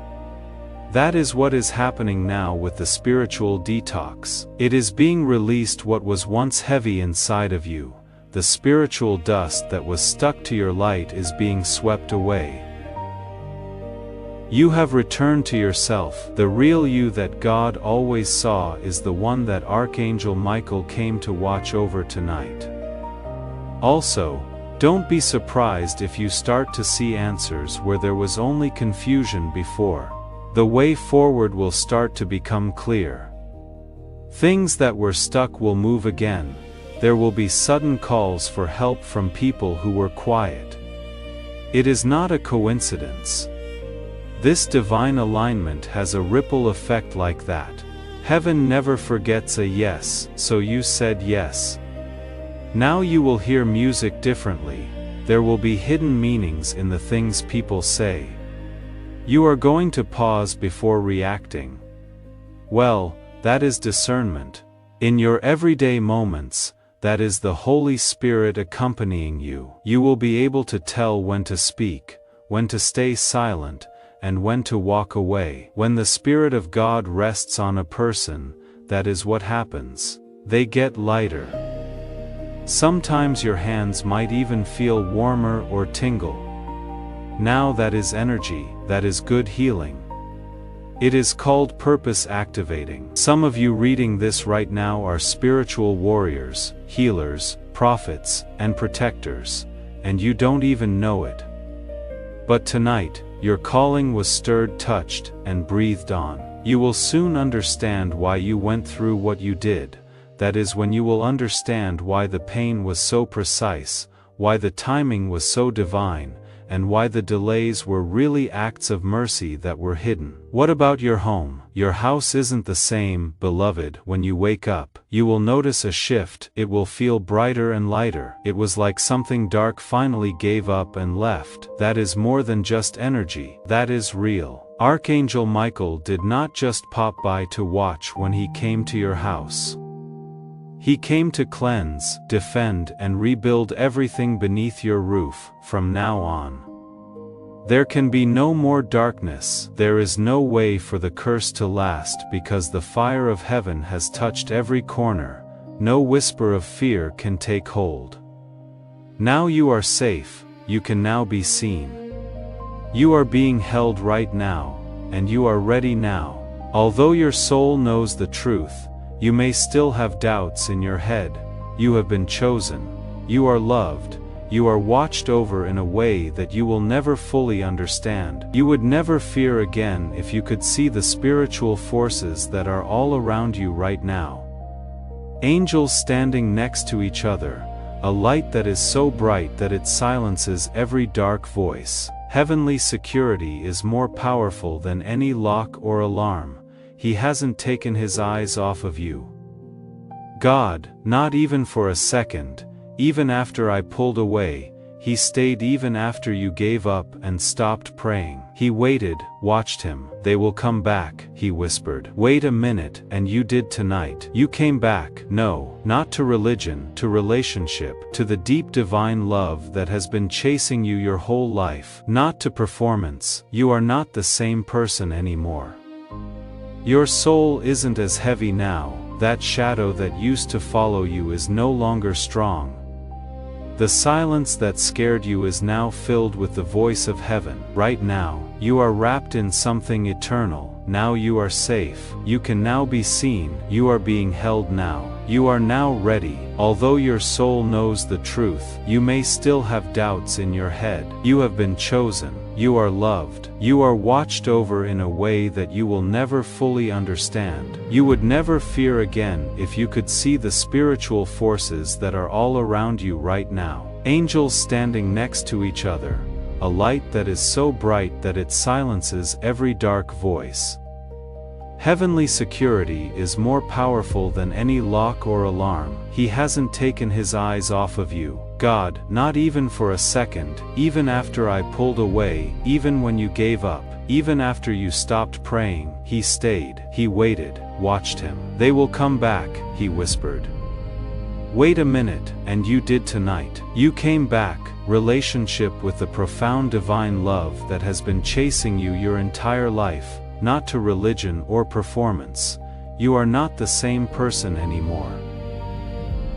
That is what is happening now with the spiritual detox. It is being released what was once heavy inside of you. The spiritual dust that was stuck to your light is being swept away. You have returned to yourself. The real you that God always saw is the one that Archangel Michael came to watch over tonight. Also, don't be surprised if you start to see answers where there was only confusion before. The way forward will start to become clear. Things that were stuck will move again. There will be sudden calls for help from people who were quiet. It is not a coincidence. This divine alignment has a ripple effect like that. Heaven never forgets a yes, so you said yes. Now you will hear music differently. There will be hidden meanings in the things people say. You are going to pause before reacting. Well, that is discernment. In your everyday moments, that is the Holy Spirit accompanying you. You will be able to tell when to speak, when to stay silent, and when to walk away. When the Spirit of God rests on a person, that is what happens. They get lighter. Sometimes your hands might even feel warmer or tingle. Now that is energy, that is good healing. It is called purpose activating. Some of you reading this right now are spiritual warriors, healers, prophets, and protectors, and you don't even know it. But tonight, your calling was stirred, touched, and breathed on. You will soon understand why you went through what you did. That is when you will understand why the pain was so precise, why the timing was so divine, and why the delays were really acts of mercy that were hidden. What about your home? Your house isn't the same, beloved. When you wake up, you will notice a shift. It will feel brighter and lighter. It was like something dark finally gave up and left. That is more than just energy. That is real. Archangel Michael did not just pop by to watch when he came to your house. He came to cleanse, defend, and rebuild everything beneath your roof. From now on, there can be no more darkness. There is no way for the curse to last because the fire of heaven has touched every corner. No whisper of fear can take hold. Now you are safe. You can now be seen. You are being held right now, and you are ready now. Although your soul knows the truth, you may still have doubts in your head. You have been chosen. You are loved. You are watched over in a way that you will never fully understand. You would never fear again if you could see the spiritual forces that are all around you right now. Angels standing next to each other, a light that is so bright that it silences every dark voice. Heavenly security is more powerful than any lock or alarm. He hasn't taken his eyes off of you. God, not even for a second, even after I pulled away, he stayed even after you gave up and stopped praying. He waited, watched him. They will come back, he whispered. Wait a minute, and you did tonight. You came back. No, not to religion, to relationship, to the deep divine love that has been chasing you your whole life. Not to performance. You are not the same person anymore. Your soul isn't as heavy now. That shadow that used to follow you is no longer strong. The silence that scared you is now filled with the voice of heaven. Right now, you are wrapped in something eternal. Now you are safe. You can now be seen. You are being held now. You are now ready. Although your soul knows the truth, you may still have doubts in your head. You have been chosen. You are loved. You are watched over in a way that you will never fully understand. You would never fear again if you could see the spiritual forces that are all around you right now. Angels standing next to each other. A light that is so bright that it silences every dark voice. Heavenly security is more powerful than any lock or alarm. He hasn't taken his eyes off of you, God, not even for a second. Even after I pulled away, even when you gave up, even after you stopped praying, he stayed. He waited, watched him. They will come back, he whispered. Wait a minute, and you did tonight. You came back. Relationship with the profound divine love that has been chasing you your entire life. Not to religion or performance. You are not the same person anymore.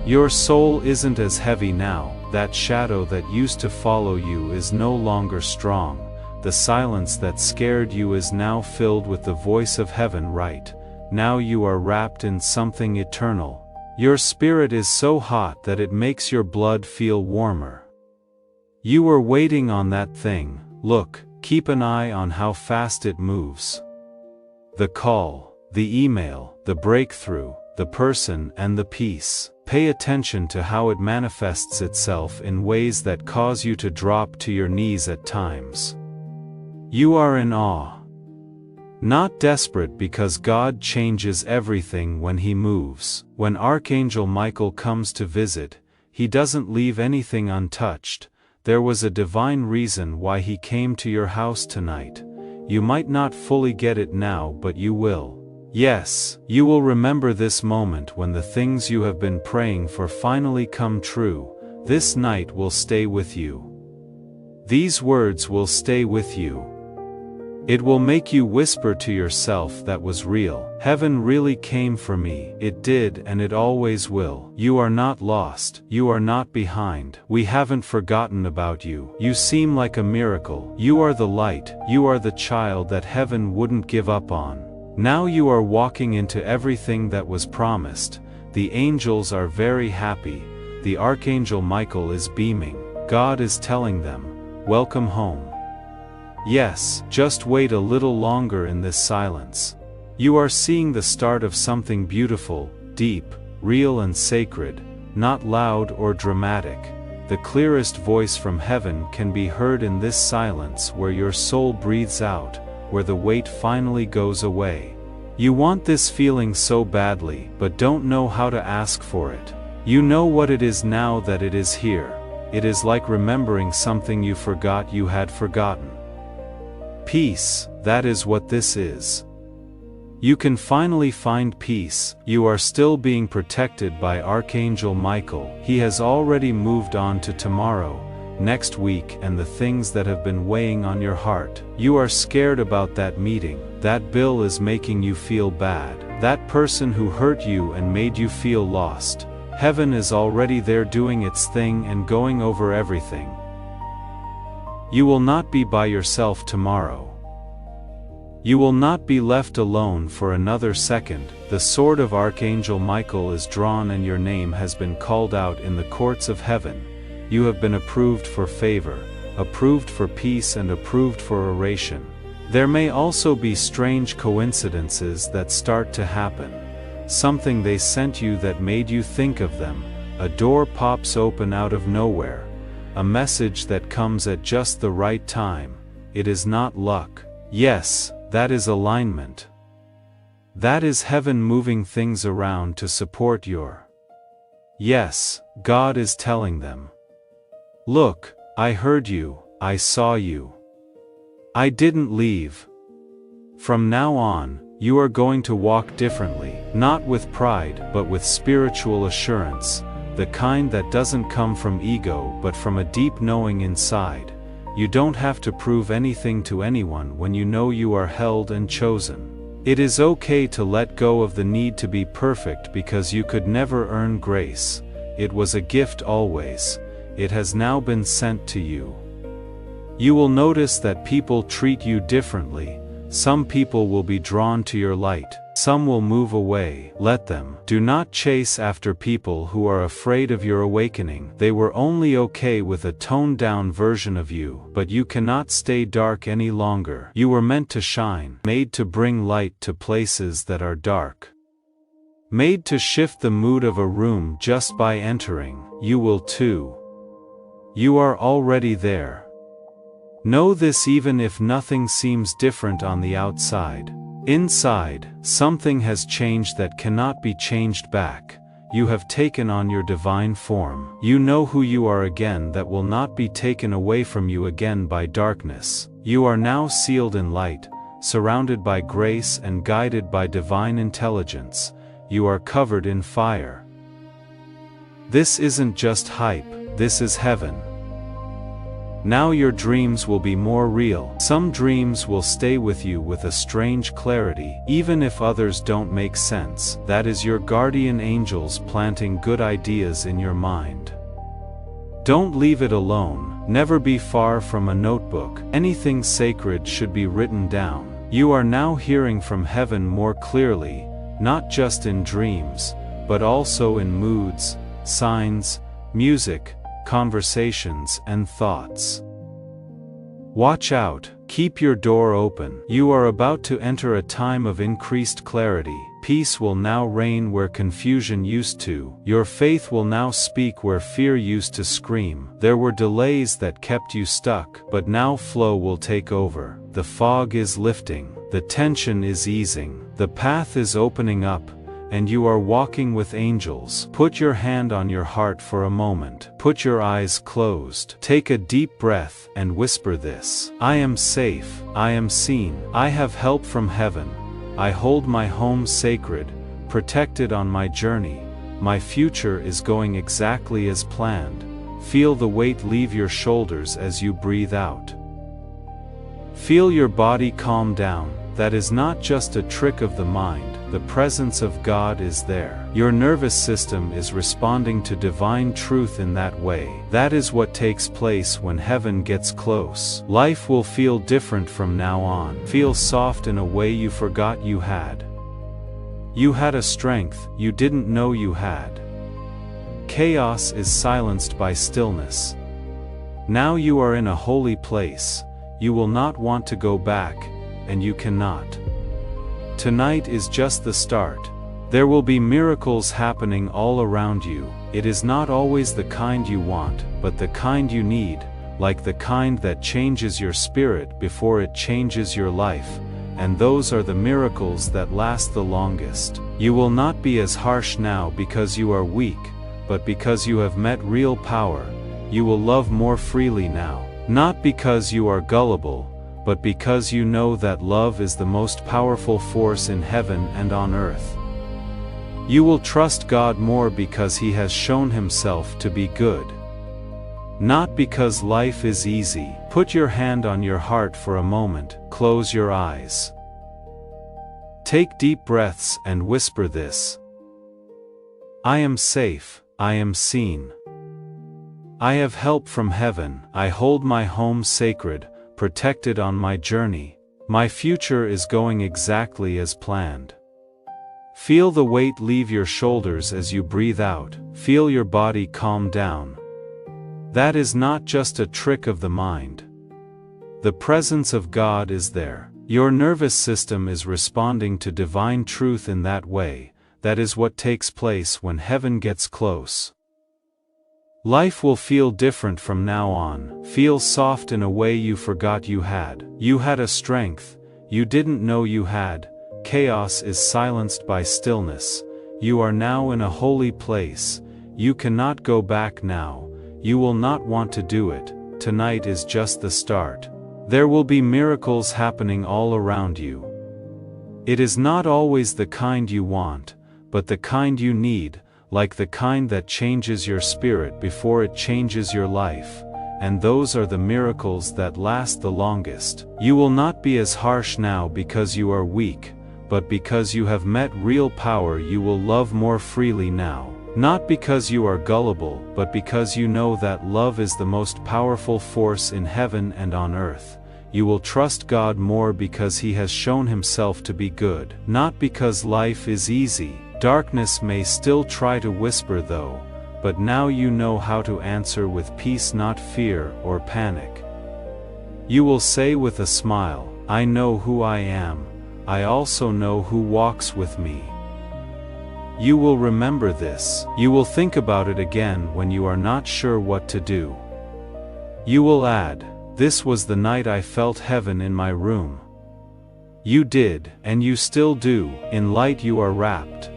Your soul isn't as heavy now. That shadow that used to follow you is no longer strong. The silence that scared you is now filled with the voice of heaven. Right now you are wrapped in something eternal. Your spirit is so hot that it makes your blood feel warmer. You were waiting on that thing. Look, keep an eye on how fast it moves. The call, the email, the breakthrough, the person and the peace. Pay attention to how it manifests itself in ways that cause you to drop to your knees at times. You are in awe. Not desperate, because God changes everything when he moves. When Archangel Michael comes to visit, he doesn't leave anything untouched. There was a divine reason why he came to your house tonight. You might not fully get it now, but you will. Yes, you will remember this moment when the things you have been praying for finally come true. This night will stay with you. These words will stay with you. It will make you whisper to yourself, that was real. Heaven really came for me. It did, and it always will. You are not lost. You are not behind. We haven't forgotten about you. You seem like a miracle. You are the light. You are the child that heaven wouldn't give up on. Now you are walking into everything that was promised. The angels are very happy. The Archangel Michael is beaming. God is telling them, welcome home. Yes, just wait a little longer in this silence. You are seeing the start of something beautiful, deep, real and sacred, not loud or dramatic. The clearest voice from heaven can be heard in this silence, where your soul breathes out, where the weight finally goes away. You want this feeling so badly, but don't know how to ask for it. You know what it is now that it is here. It is like remembering something you forgot you had forgotten. Peace, that is what this is. You can finally find peace. You are still being protected by Archangel Michael. He has already moved on to tomorrow, next week, and the things that have been weighing on your heart. You are scared about that meeting. That bill is making you feel bad. That person who hurt you and made you feel lost. Heaven is already there doing its thing and going over everything. You will not be by yourself tomorrow. You will not be left alone for another second. The sword of Archangel Michael is drawn and your name has been called out in the courts of heaven. You have been approved for favor, approved for peace and approved for oration. There may also be strange coincidences that start to happen. Something they sent you that made you think of them. A door pops open out of nowhere. A message that comes at just the right time. It is not luck. Yes, that is alignment. That is heaven moving things around to support your. Yes, God is telling them. Look, I heard you, I saw you. I didn't leave. From now on, you are going to walk differently, not with pride, but with spiritual assurance. The kind that doesn't come from ego but from a deep knowing inside. You don't have to prove anything to anyone when you know you are held and chosen. It is okay to let go of the need to be perfect, because you could never earn grace. It was a gift always. It has now been sent to you. You will notice that people treat you differently. Some people will be drawn to your light. Some will move away. Let them. Do not chase after people who are afraid of your awakening. They were only okay with a toned-down version of you, but you cannot stay dark any longer. You were meant to shine, made to bring light to places that are dark. Made to shift the mood of a room just by entering. You will too. You are already there. Know this even if nothing seems different on the outside. Inside, something has changed that cannot be changed back. You have taken on your divine form. You know who you are again that will not be taken away from you again by darkness. You are now sealed in light, surrounded by grace and guided by divine intelligence. You are covered in fire. This isn't just hype, this is heaven. Now your dreams will be more real. Some dreams will stay with you with a strange clarity, even if others don't make sense. That is your guardian angels planting good ideas in your mind. Don't leave it alone. Never be far from a notebook. Anything sacred should be written down. You are now hearing from heaven more clearly, not just in dreams, but also in moods, signs, music, conversations and thoughts. Watch out, keep your door open. You are about to enter a time of increased clarity. Peace will now reign where confusion used to. Your faith will now speak where fear used to scream. There were delays that kept you stuck, but now flow will take over. The fog is lifting. The tension is easing. The path is opening up, and you are walking with angels. Put your hand on your heart for a moment. Put your eyes closed. Take a deep breath and whisper this. I am safe. I am seen. I have help from heaven. I hold my home sacred, protected on my journey. My future is going exactly as planned. Feel the weight leave your shoulders as you breathe out. Feel your body calm down. That is not just a trick of the mind. The presence of God is there. Your nervous system is responding to divine truth in that way. That is what takes place when heaven gets close. Life will feel different from now on. Feel soft in a way you forgot you had. You had a strength you didn't know you had. Chaos is silenced by stillness. Now you are in a holy place. You will not want to go back, and you cannot. Tonight is just the start. There will be miracles happening all around you. It is not always the kind you want, but the kind you need, like the kind that changes your spirit before it changes your life, and those are the miracles that last the longest. You will not be as harsh now because you are weak, but because you have met real power. You will love more freely now, not because you are gullible, but because you know that love is the most powerful force in heaven and on earth. You will trust God more because He has shown Himself to be good. Not because life is easy. Put your hand on your heart for a moment, close your eyes. Take deep breaths and whisper this. I am safe, I am seen. I have help from heaven. I hold my home sacred, protected on my journey. My future is going exactly as planned. Feel the weight leave your shoulders as you breathe out. Feel your body calm down. That is not just a trick of the mind. The presence of God is there. Your nervous system is responding to divine truth in that way. That is what takes place when heaven gets close. Life will feel different from now on. Feel soft in a way you forgot you had. You had a strength you didn't know you had. Chaos is silenced by stillness. You are now in a holy place. You cannot go back now. You will not want to do it. Tonight is just the start. There will be miracles happening all around you. It is not always the kind you want, but the kind you need, like the kind that changes your spirit before it changes your life, and those are the miracles that last the longest. You will not be as harsh now because you are weak, but because you have met real power. You will love more freely now, not because you are gullible, but because you know that love is the most powerful force in heaven and on earth. you will trust God more because He has shown Himself to be good, not because life is easy. Darkness may still try to whisper though, but now you know how to answer with peace, not fear or panic. You will say with a smile, I know who I am, I also know who walks with me. You will remember this. You will think about it again when you are not sure what to do. You will add, this was the night I felt heaven in my room. You did, and you still do. In light you are wrapped.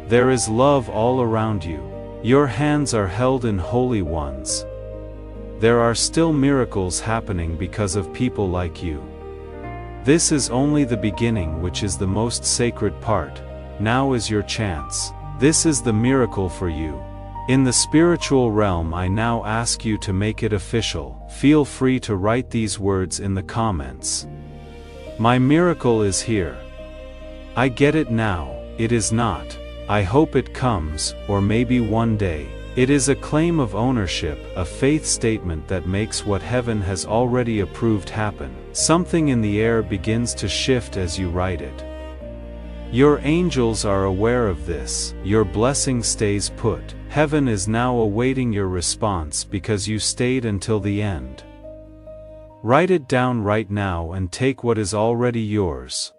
There is love all around you. Your hands are held in holy ones. There are still miracles happening because of people like you. This is only the beginning, which is the most sacred part. Now is your chance. This is the miracle for you. In the spiritual realm, I now ask you to make it official. Feel free to write these words in the comments. My miracle is here. I get it now. It is not. I hope it comes, or maybe one day. It is a claim of ownership, a faith statement that makes what heaven has already approved happen. Something in the air begins to shift as you write it. Your angels are aware of this. Your blessing stays put. Heaven is now awaiting your response because you stayed until the end. Write it down right now and take what is already yours.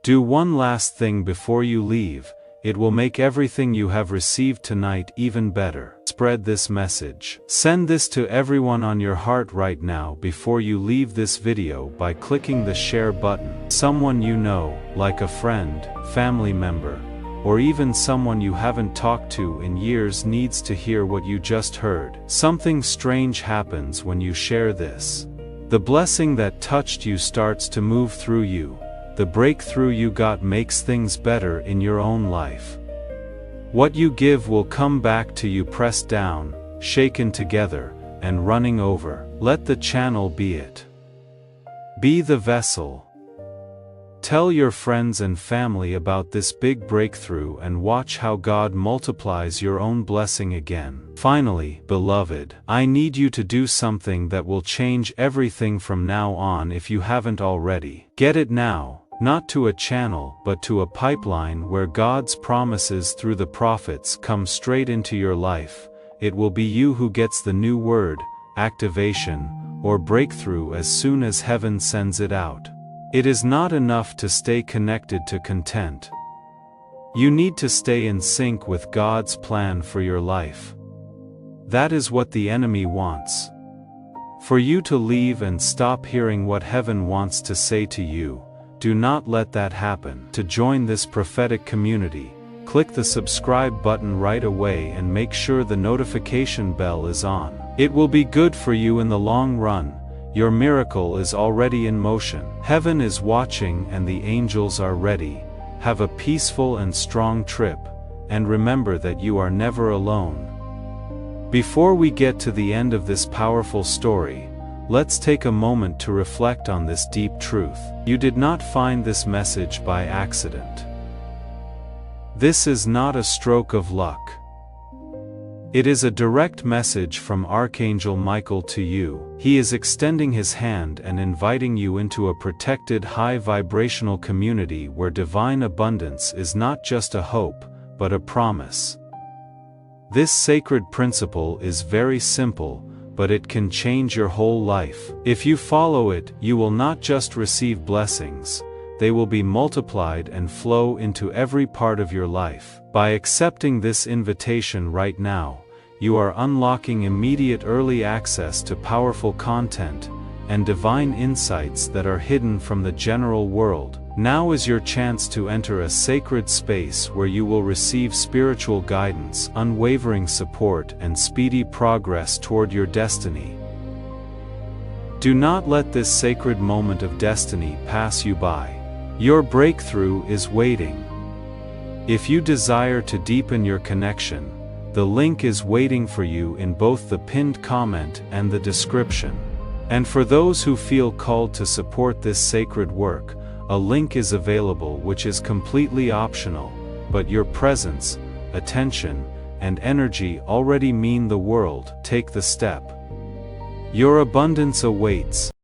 Do one last thing before you leave. It will make everything you have received tonight even better. Spread this message. Send this to everyone on your heart right now before you leave this video by clicking the share button. Someone you know, like a friend, family member, or even someone you haven't talked to in years needs to hear what you just heard. Something strange happens when you share this. The blessing that touched you starts to move through you. The breakthrough you got makes things better in your own life. What you give will come back to you, pressed down, shaken together, and running over. Let the channel be it. Be the vessel. Tell your friends and family about this big breakthrough and watch how God multiplies your own blessing again. Finally, beloved, I need you to do something that will change everything from now on if you haven't already. Get it now. Not to a channel, but to a pipeline where God's promises through the prophets come straight into your life. It will be you who gets the new word, activation, or breakthrough as soon as heaven sends it out. It is not enough to stay connected to content. You need to stay in sync with God's plan for your life. That is what the enemy wants. For you to leave and stop hearing what heaven wants to say to you. Do not let that happen. To join this prophetic community, click the subscribe button right away and make sure the notification bell is on. It will be good for you in the long run. Your miracle is already in motion. Heaven is watching and the angels are ready. Have a peaceful and strong trip, and remember that you are never alone. Before we get to the end of this powerful story, let's take a moment to reflect on this deep truth. You did not find this message by accident. This is not a stroke of luck. It is a direct message from Archangel Michael to you. He is extending his hand and inviting you into a protected high vibrational community where divine abundance is not just a hope, but a promise. This sacred principle is very simple, but it can change your whole life. If you follow it, you will not just receive blessings, they will be multiplied and flow into every part of your life. By accepting this invitation right now, you are unlocking immediate early access to powerful content and divine insights that are hidden from the general world. Now is your chance to enter a sacred space where you will receive spiritual guidance, unwavering support, and speedy progress toward your destiny. Do not let this sacred moment of destiny pass you by. Your breakthrough is waiting. If you desire to deepen your connection, the link is waiting for you in both the pinned comment and the description. And for those who feel called to support this sacred work, a link is available which is completely optional, but your presence, attention, and energy already mean the world. Take the step. Your abundance awaits.